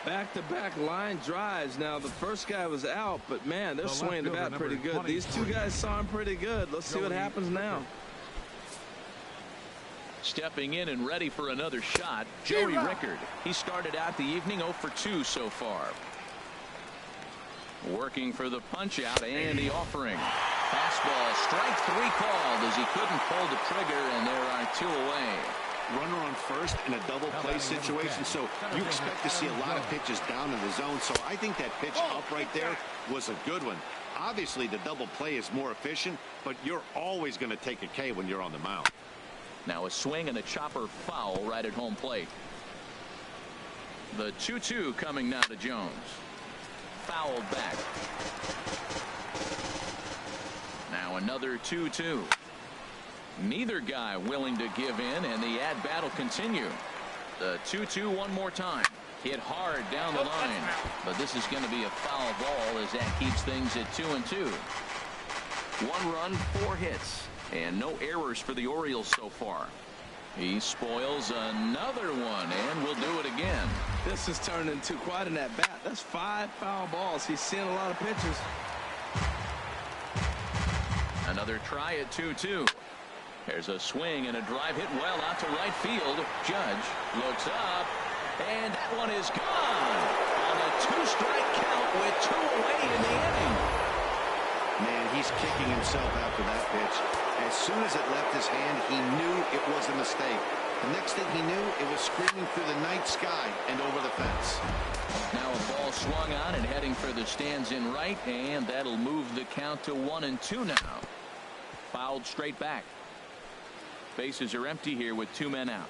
Back-to-back line drives. Now, the first guy was out, but man, they're swinging the bat pretty good. These 2 guys saw him pretty good. Let's see what happens now. Stepping in and ready for another shot, Joey Rickard. He started out the evening 0 for 2 so far. Working for the punch out and the offering. Fastball, strike 3 called as he couldn't pull the trigger, and there are 2 away. Runner on first in a double play situation, so you expect to see a lot of pitches down in the zone. So I think that pitch up right there was a good one. Obviously, the double play is more efficient, but you're always going to take a K when you're on the mound. Now a swing and a chopper foul right at home plate. The 2-2 coming now to Jones. Fouled back. Now another 2-2. Neither guy willing to give in, and the at-bat will continue. The 2-2 one more time. Hit hard down the line, but this is going to be a foul ball as that keeps things at 2-2. 1 run, 4 hits, and no errors for the Orioles so far. He spoils another one, and will do it again. This has turned into quite an at-bat. That's 5 foul balls. He's seeing a lot of pitches. Another try at 2-2. There's a swing and a drive hit well out to right field. Judge looks up, and that one is gone on a 2-strike count with 2 away in the inning. Man, he's kicking himself after that pitch. As soon as it left his hand, he knew it was a mistake. The next thing he knew, it was screaming through the night sky and over the fence. Now a ball swung on and heading for the stands in right, and that'll move the count to 1-2 now. Fouled straight back. Bases are empty here with 2 men out.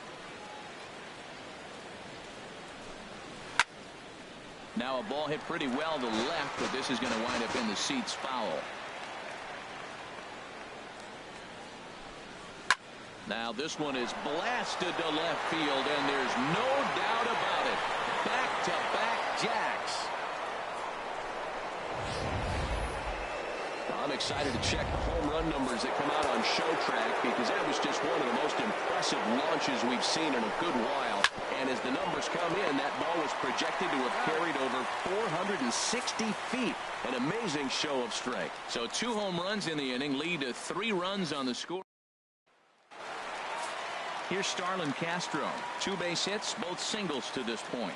Now a ball hit pretty well to left, but this is going to wind up in the seats foul. Now this one is blasted to left field, and there's no doubt about it. Back-to-back jacks. I'm excited to check the home run numbers that come out on Show Track, because that was just one of the most impressive launches we've seen in a good while. And as the numbers come in, that ball was projected to have carried over 460 feet. An amazing show of strength. So 2 home runs in the inning lead to 3 runs on the score. Here's Starlin Castro. 2 base hits, both singles to this point.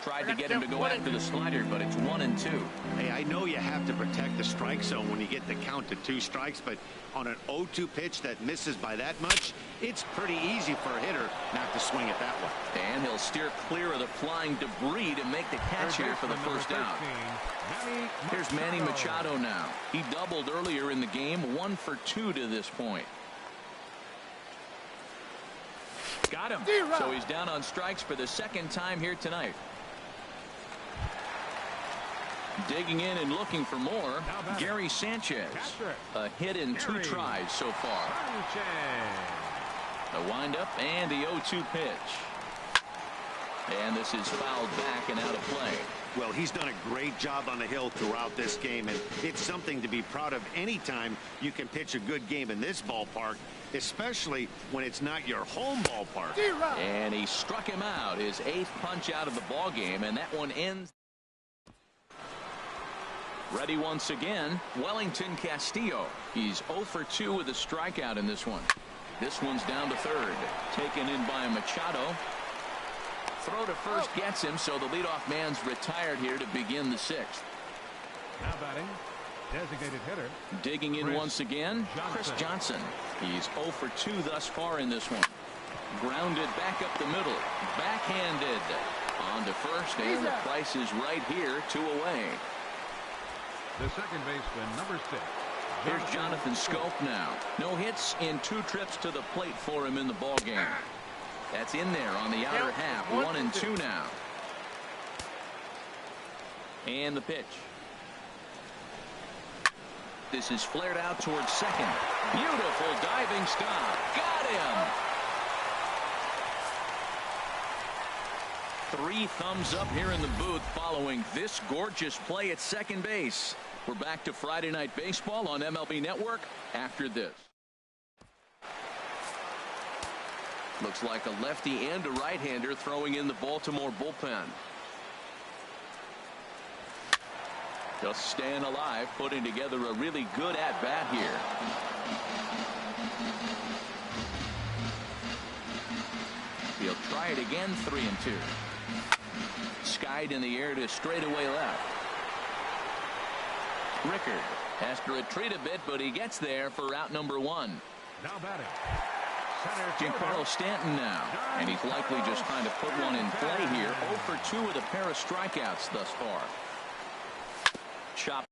Tried to get him to go after the slider, but it's 1-2. Hey, I know you have to protect the strike zone when you get the count to 2 strikes, but on an 0-2 pitch that misses by that much, it's pretty easy for a hitter not to swing it that way. And he'll steer clear of the flying debris to make the catch here for the first out. Here's Manny Machado now. He doubled earlier in the game, 1 for 2 to this point. Got him. So he's down on strikes for the second time here tonight. Digging in and looking for more, Gary Sanchez. A hit in 2 tries so far. The windup and the 0-2 pitch. And this is fouled back and out of play. Well, he's done a great job on the hill throughout this game, and it's something to be proud of anytime you can pitch a good game in this ballpark, especially when it's not your home ballpark. And he struck him out, his 8th punch out of the ball game, and that one ends. Ready once again, Wellington Castillo. He's 0 for 2 with a strikeout in this one. This one's down to third. Taken in by Machado. Throw to first gets him, so the leadoff man's retired here to begin the 6th. Now batting, designated hitter. Digging in once again, Chris Johnson. He's 0 for 2 thus far in this one. Grounded back up the middle. Backhanded. On to first, and the price is right here, 2 away. The second baseman, number 6. Here's Jonathan Scope now. No hits in 2 trips to the plate for him in the ball game. That's in there on the outer half. 1-2 now. And the pitch. This is flared out towards second. Beautiful diving stop. Got him. 3 thumbs up here in the booth following this gorgeous play at second base. We're back to Friday Night Baseball on MLB Network after this. Looks like a lefty and a right-hander throwing in the Baltimore bullpen. Just staying alive, putting together a really good at-bat here. He'll try it again, 3-2. Skied in the air to straightaway left. Rickard has to retreat a bit, but he gets there for out number 1. Now batting. Giancarlo Stanton now, and he's likely just trying to put one in play here. 0 for 2 with a pair of strikeouts thus far. Chop.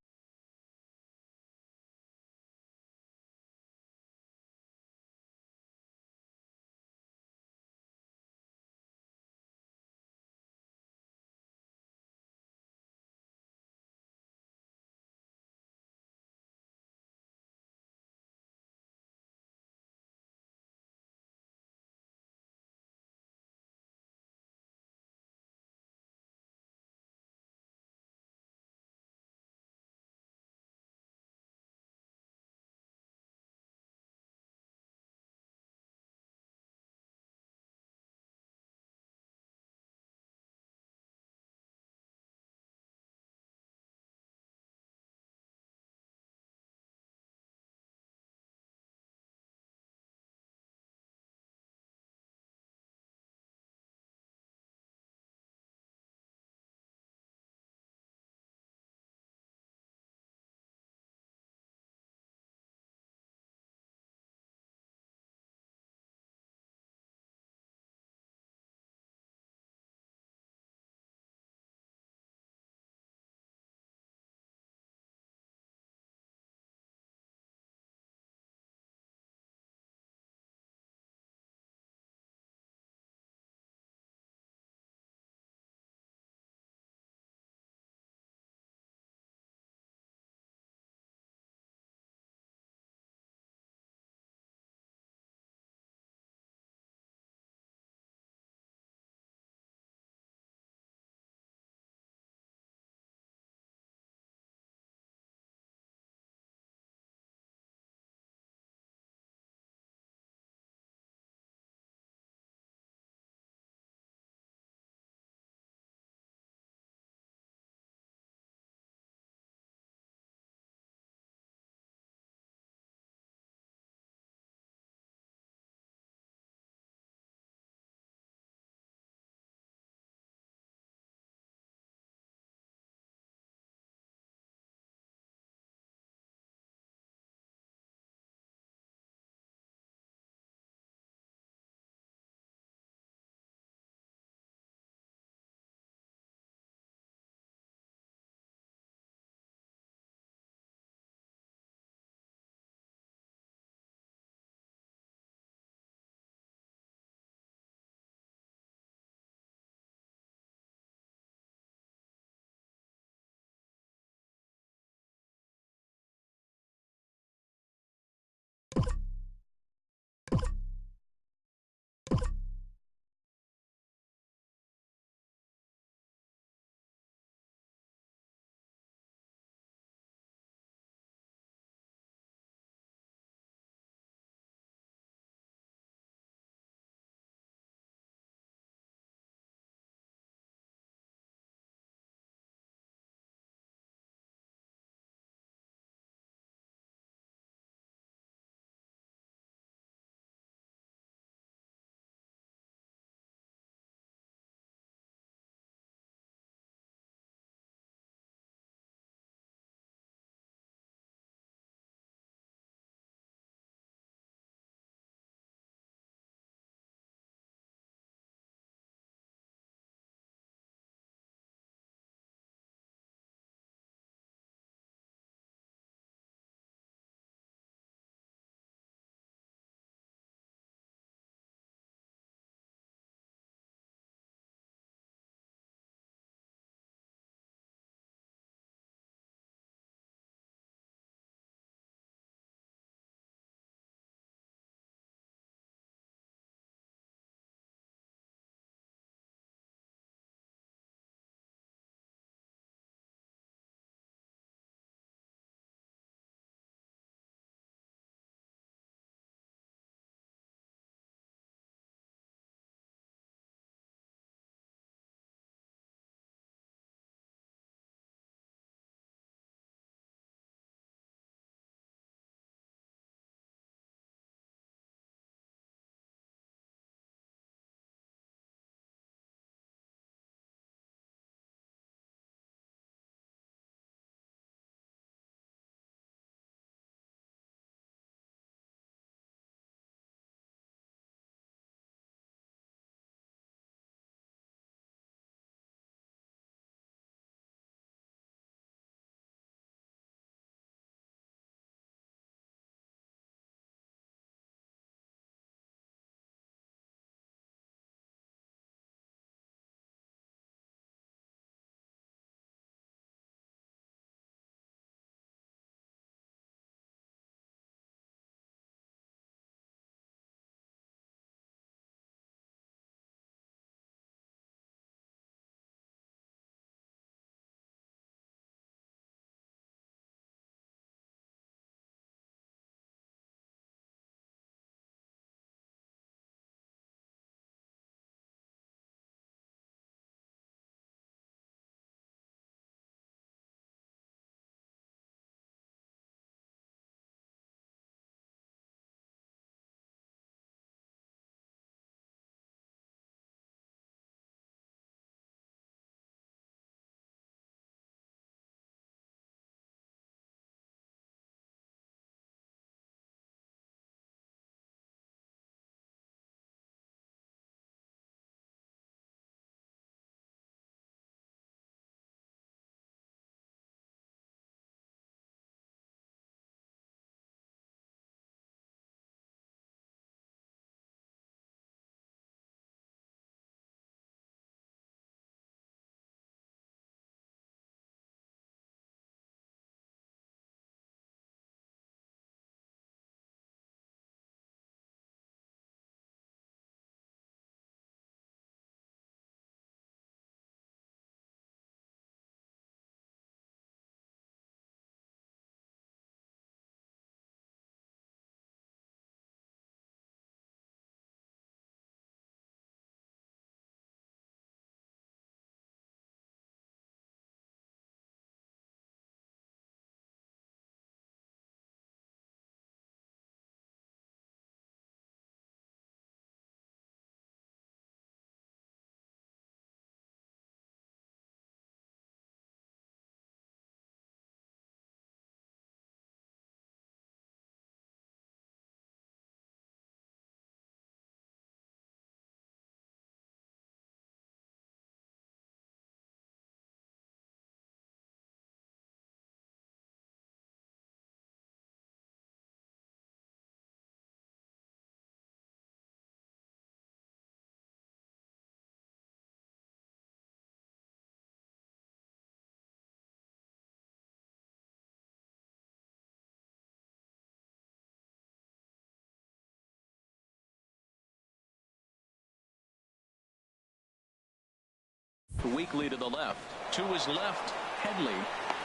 weakly to the left. To his left, Headley.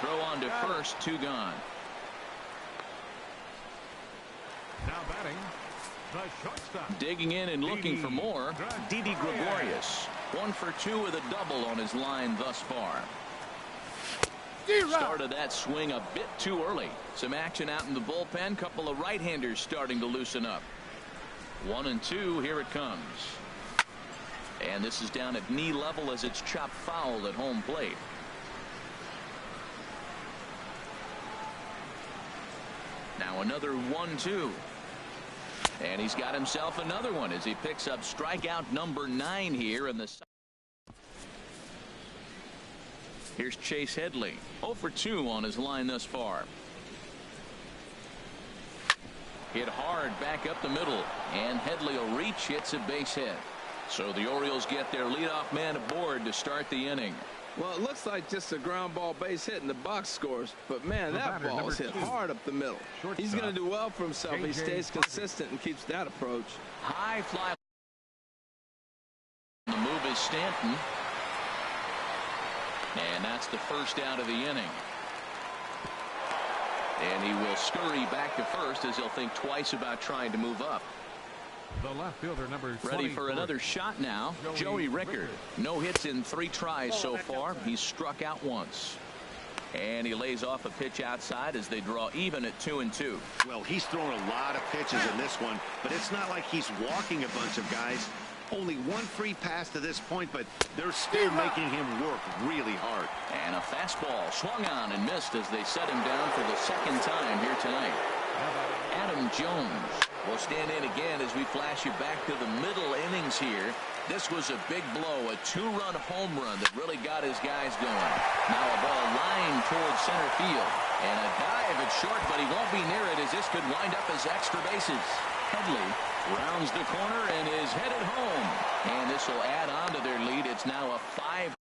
Throw on to first, 2 gone. Now batting, the shortstop. Digging in and looking for more, Didi Gregorius. 1 for 2 with a double on his line thus far. Started that swing a bit too early. Some action out in the bullpen. Couple of right-handers starting to loosen up. 1-2. Here it comes. And this is down at knee level as it's chopped foul at home plate. Now another 1-2. And he's got himself another one as he picks up strikeout number 9 here in the second. Here's Chase Headley. 0 for 2 on his line thus far. Hit hard back up the middle. And Headley will reach, hits a base hit. So the Orioles get their leadoff man aboard to start the inning. Well, it looks like just a ground ball base hit and the box scores. But, man, that ball is hit hard up the middle. He's going to do well for himself. He stays consistent and keeps that approach. High fly. The move is Stanton. And that's the first out of the inning. And he will scurry back to first as he'll think twice about trying to move up. The left fielder, number 24. Ready for another shot now. Joey Rickard. No hits in 3 tries so far. He's struck out once. And he lays off a pitch outside as they draw even at 2-2. Well, he's thrown a lot of pitches in this one, but it's not like he's walking a bunch of guys. Only 1 free pass to this point, but they're still making him work really hard. And a fastball swung on and missed as they set him down for the 2nd time here tonight. Adam Jones will stand in again as we flash you back to the middle innings here. This was a big blow, a 2-run home run that really got his guys going. Now a ball lined towards center field. And a dive at short, but he won't be near it as this could wind up as extra bases. Headley rounds the corner and is headed home. And this will add on to their lead. It's now a 5.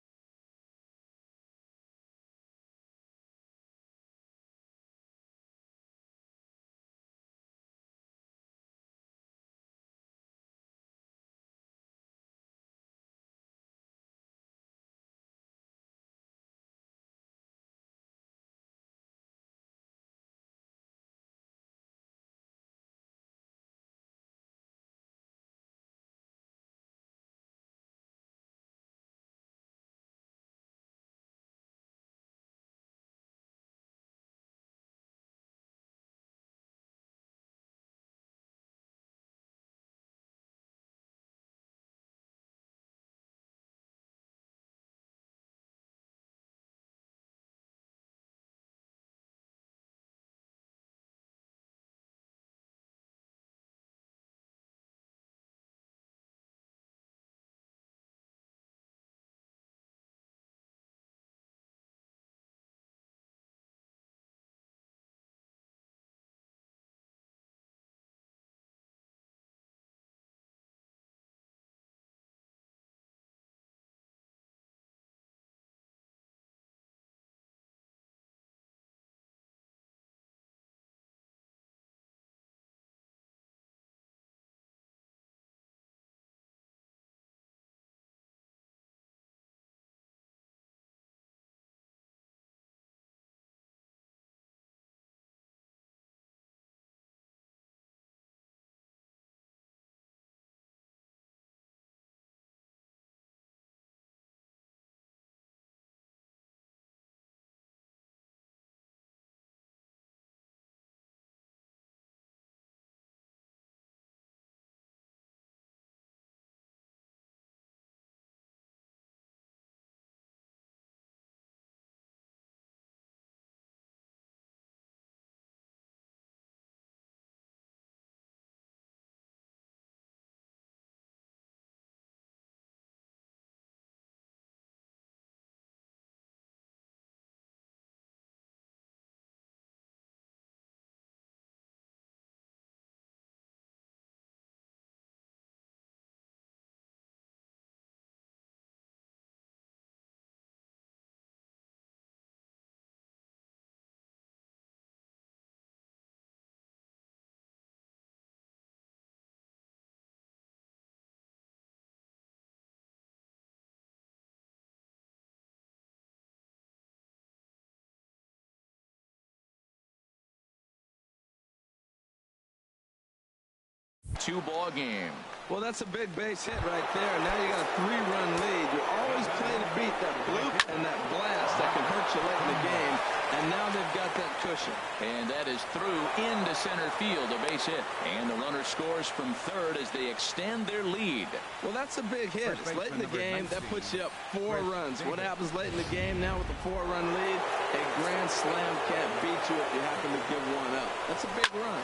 3-2 ball game. Well, that's a big base hit right there. Now you got a 3-run lead. You always play to beat that bloop and that blast that can hurt you late in the game. And now they've got that cushion. And that is through into center field, a base hit. And the runner scores from third as they extend their lead. Well, that's a big hit. It's late in the game. That puts you up 4 runs. What happens late in the game now with the 4-run lead? A grand slam can't beat you if you happen to give one up. That's a big run.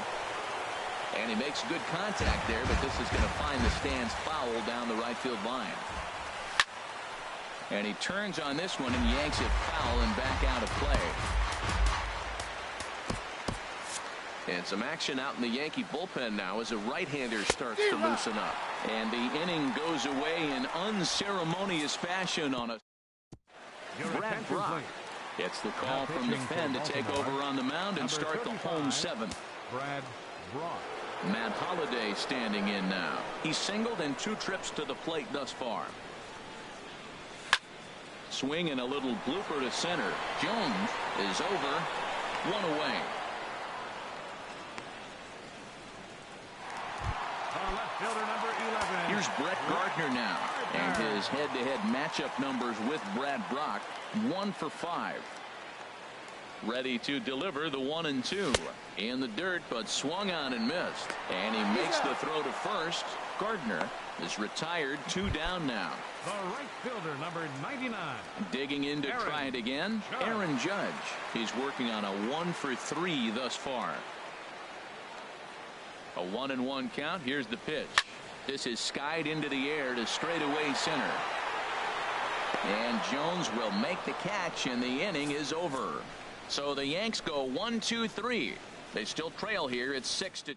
And he makes good contact there, but this is going to find the stands foul down the right field line. And he turns on this one and yanks it foul and back out of play. And some action out in the Yankee bullpen now as a right-hander starts to loosen up. And the inning goes away in unceremonious fashion on a Brad Brock. Gets the call from the pen to take over on the mound and start the home 7th. Brad Brock. Matt Holliday standing in now. He's singled in 2 trips to the plate thus far. Swing and a little blooper to center. Jones is over. 1 away. Left fielder number 11. Here's Brett Gardner now. And his head-to-head matchup numbers with Brad Brock. 1 for 5. Ready to deliver the 1-2 in the dirt, but swung on and missed. And he makes the throw to first. Gardner is retired. 2 down now. The right fielder number 99. Digging in to try it again. Aaron Judge. He's working on a 1 for 3 thus far. A 1-1 count. Here's the pitch. This is skied into the air to straightaway center. And Jones will make the catch, and the inning is over. So the Yanks go 1-2-3. They still trail here. It's 6-2.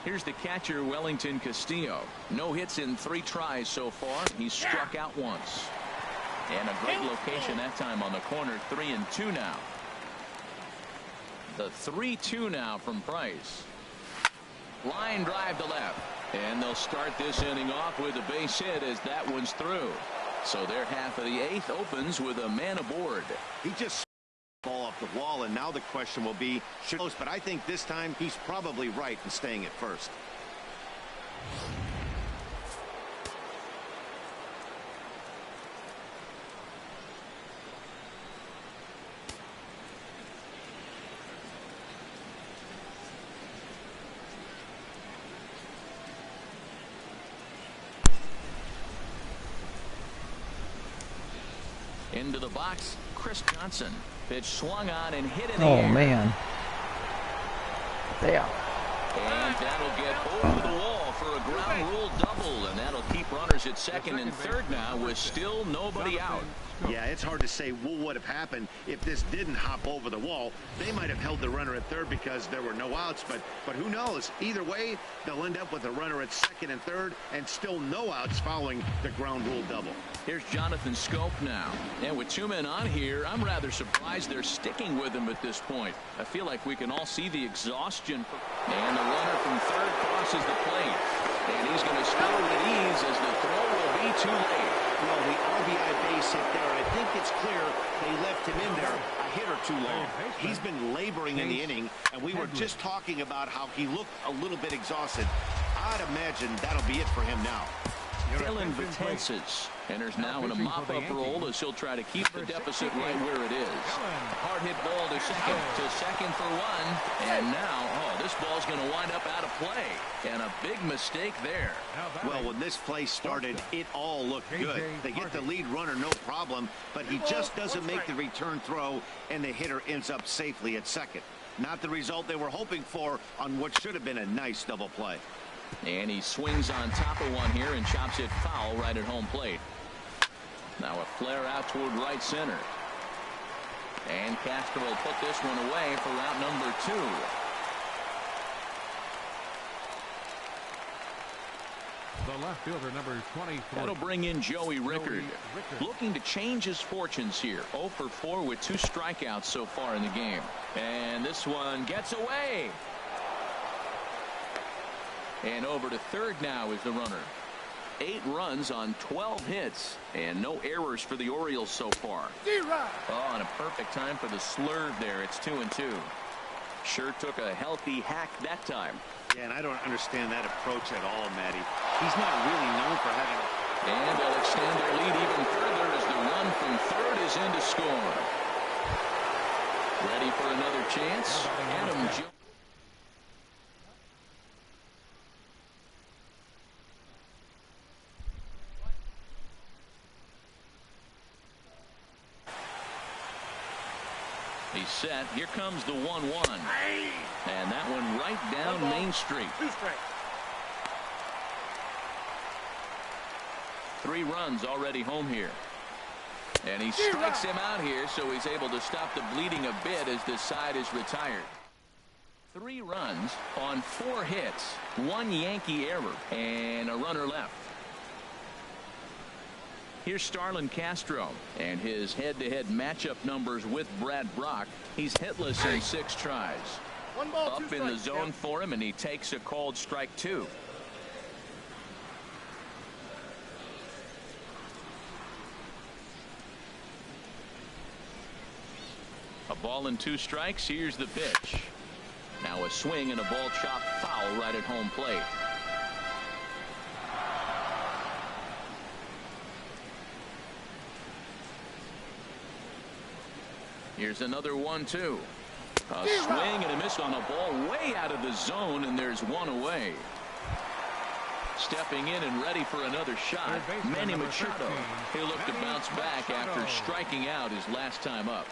Here's the catcher, Wellington Castillo. No hits in 3 tries so far. He's struck out once. And a great location that time on the corner. 3-2 now. The 3-2 now from Price. Line drive to left. And they'll start this inning off with a base hit as that one's through. So their half of the 8th opens with a man aboard. He just ball off the wall, and now the question will be, but I think this time he's probably right in staying at first. Into the box, Chris Johnson. Pitch swung on and hit in the air. Oh, man. There. And that'll get over the wall for a ground rule double, and that'll keep runners at second and third now with still nobody out. Yeah, it's hard to say what would have happened if this didn't hop over the wall. They might have held the runner at third because there were no outs, but who knows? Either way, they'll end up with a runner at second and third and still no outs following the ground rule double. Here's Jonathan Scope now. And with 2 men on here, I'm rather surprised they're sticking with him at this point. I feel like we can all see the exhaustion. And the runner from third crosses the plate. And he's going to score with ease as the throw will be too late. Well, the RBI base hit there, I think it's clear they left him in there a hit or 2 long. He's been laboring in the inning, and we were just talking about how he looked a little bit exhausted. I'd imagine that'll be it for him now. Dylan Betances enters now in a mop-up role as he'll try to keep the deficit right where it is. Hard hit ball to second for 1. And now, this ball's going to wind up out of play. And a big mistake there. Well, when this play started, it all looked good. They get the lead runner, no problem, but he just doesn't make the return throw, and the hitter ends up safely at second. Not the result they were hoping for on what should have been a nice double play. And he swings on top of one here and chops it foul right at home plate. Now a flare out toward right center. And Castro will put this one away for out number 2. The left fielder number 23. That'll bring in Joey Rickard. Looking to change his fortunes here. 0 for 4 with 2 strikeouts so far in the game. And this one gets away. And over to third now is the runner. 8 runs on 12 hits and no errors for the Orioles so far. Oh, and a perfect time for the slurve there. It's 2-2. Sure took a healthy hack that time. Yeah, and I don't understand that approach at all, Matty. He's not really known for having... And they'll extend their lead even further as the run from third is in to score. Ready for another chance? Adam Jones. He's set. Here comes the 1-1. And that one right down Main Street. 3 runs already home here. And he strikes him out here, so he's able to stop the bleeding a bit as this side is retired. 3 runs on 4 hits, 1 Yankee error, and a runner left. Here's Starlin Castro and his head-to-head matchup numbers with Brad Brock. He's hitless in 6 tries. Up in the zone for him, and he takes a called strike 2. A ball and 2 strikes. Here's the pitch. Now a swing and a ball chopped foul right at home plate. Here's another 1-2. A swing and a miss on a ball way out of the zone, and there's 1 away. Stepping in and ready for another shot, Manny Machado. He'll look to bounce back after striking out his last time up.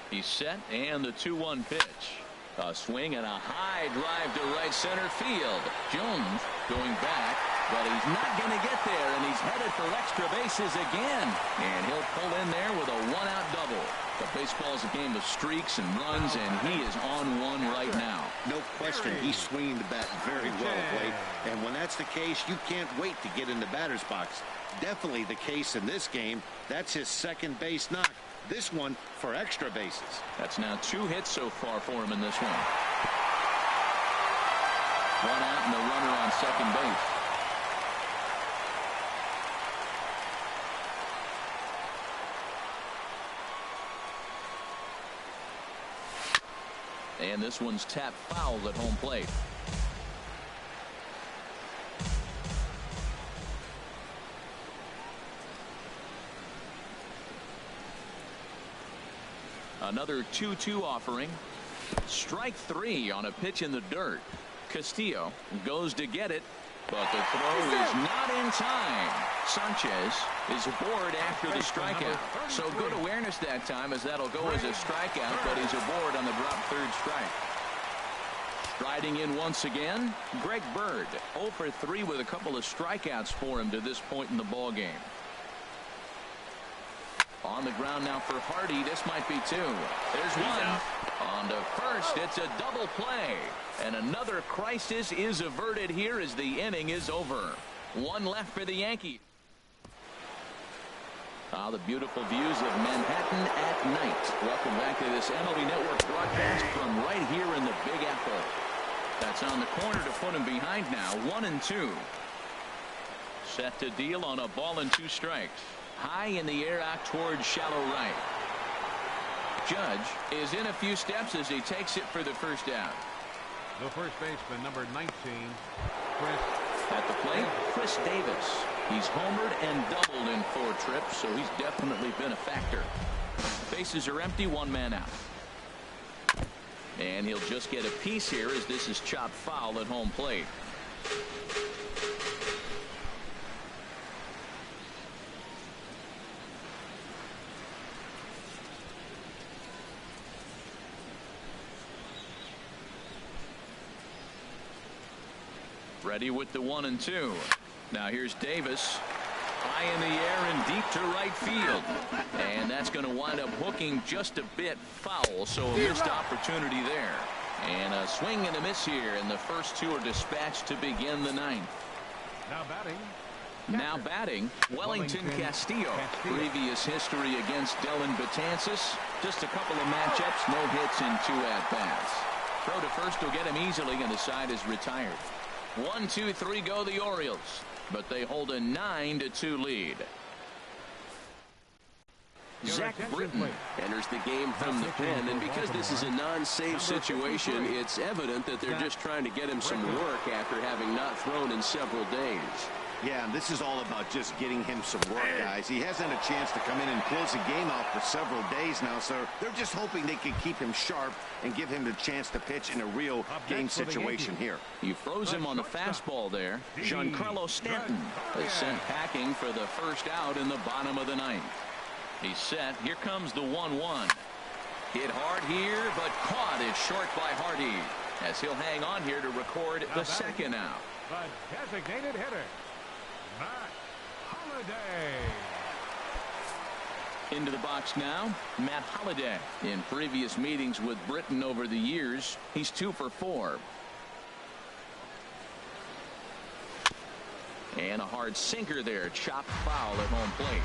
He's set, and the 2-1 pitch. A swing and a high drive to right center field. Jones going back, but he's not going to get there, and he's headed for extra bases again. And he'll pull in there with a 1-out double. But baseball's a game of streaks and runs, and he is on one right now. No question, he's swinging the bat very well, Blake. And when that's the case, you can't wait to get in the batter's box. Definitely the case in this game. That's his second base knock. This one for extra bases. That's now 2 hits so far for him in this one. 1 out and a runner on second base. And this one's tapped foul at home plate. Another 2-2 offering. Strike 3 on a pitch in the dirt. Castillo goes to get it, but the throw is not in time. Sanchez is aboard after the strikeout. So good awareness that time, as that'll go as a strikeout, but he's aboard on the drop third strike. Striding in once again, Greg Bird. 0 for 3 with a couple of strikeouts for him to this point in the ball game. On the ground now for Hardy. This might be 2. There's 1. On to first. It's a double play. And another crisis is averted here as the inning is over. 1 left for the Yankees. The beautiful views of Manhattan at night. Welcome back to this MLB Network broadcast from right here in the Big Apple. That's on the corner to put him behind now. 1-2. Set to deal on a ball and 2 strikes. High in the air out towards shallow right. Judge is in a few steps as he takes it for the first out. The first baseman, number 19, Chris. At the plate, Chris Davis. He's homered and doubled in 4 trips, so he's definitely been a factor. Bases are empty, 1 man out. And he'll just get a piece here as this is chopped foul at home plate. Ready with the 1-2. Now here's Davis. High in the air and deep to right field. And that's going to wind up hooking just a bit foul, so a missed opportunity there. And a swing and a miss here, and the first 2 are dispatched to begin the 9th. Now batting, Wellington Castillo. Previous history against Dellin Betances. Just a couple of matchups, no hits in 2 at-bats. Throw to first will get him easily, and the side is retired. 1, 2, 3 go the Orioles, but they hold a 9-2 lead. Zach Britton enters the game from the pen, and because this is a non-save situation, it's evident that they're just trying to get him some work after having not thrown in several days. Yeah, and this is all about just getting him some work, guys. He hasn't had a chance to come in and close the game out for several days now, so they're just hoping they can keep him sharp and give him the chance to pitch in a real game situation here. You froze him on the fastball there. Giancarlo Stanton is sent packing for the first out in the bottom of the ninth. He's set. Here comes the 1-1. Hit hard here, but caught it short by Hardy, as he'll hang on here to record the second out. The designated hitter, Matt Holliday. Into the box now, Matt Holliday. In previous meetings with Britton over the years, he's 2 for 4. And a hard sinker there, chopped foul at home plate.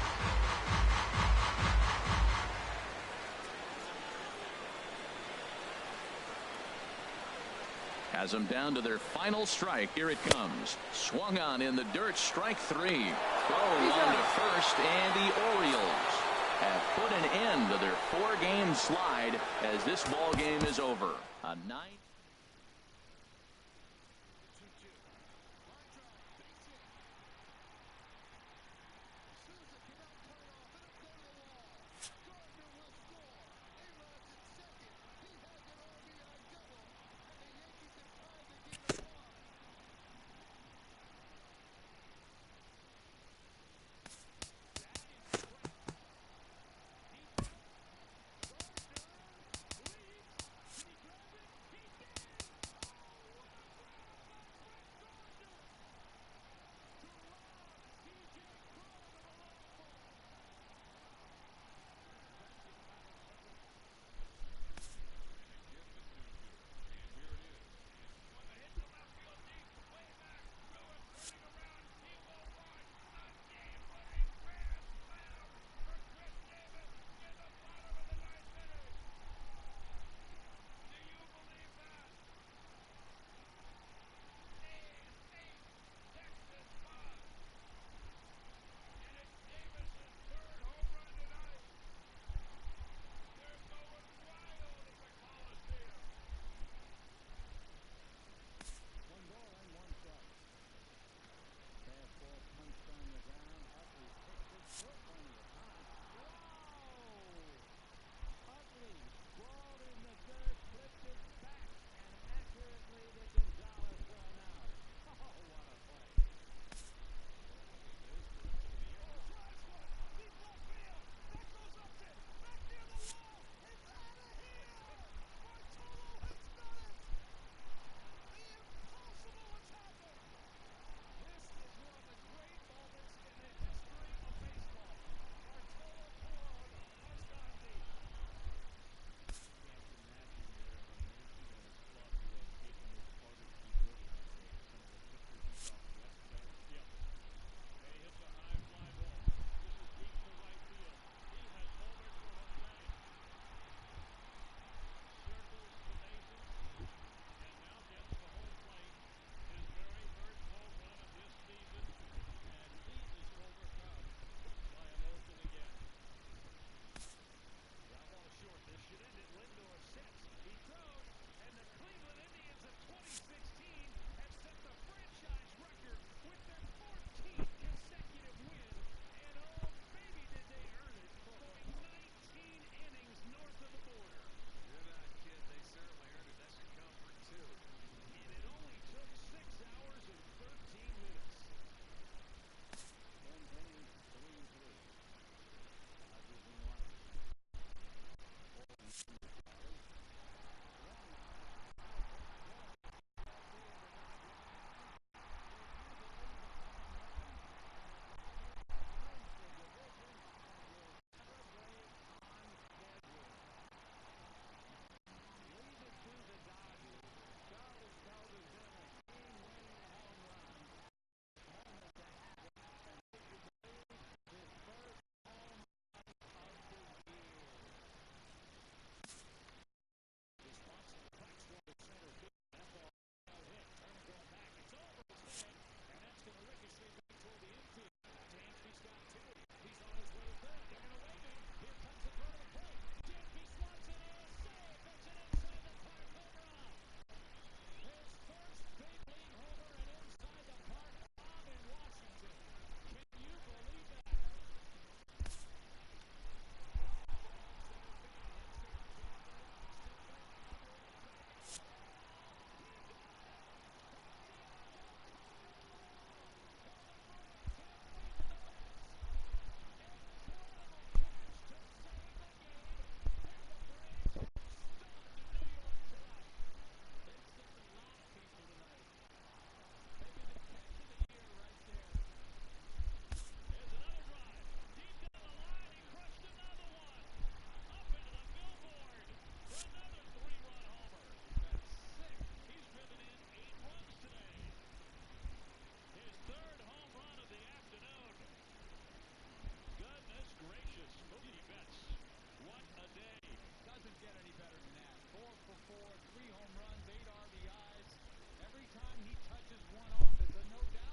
Has them down to their final strike. Here it comes. Swung on in the dirt. Strike 3. Throw on to first, and the Orioles have put an end to their 4-game slide as this ball game is over. A 9. one off. It's a no doubt.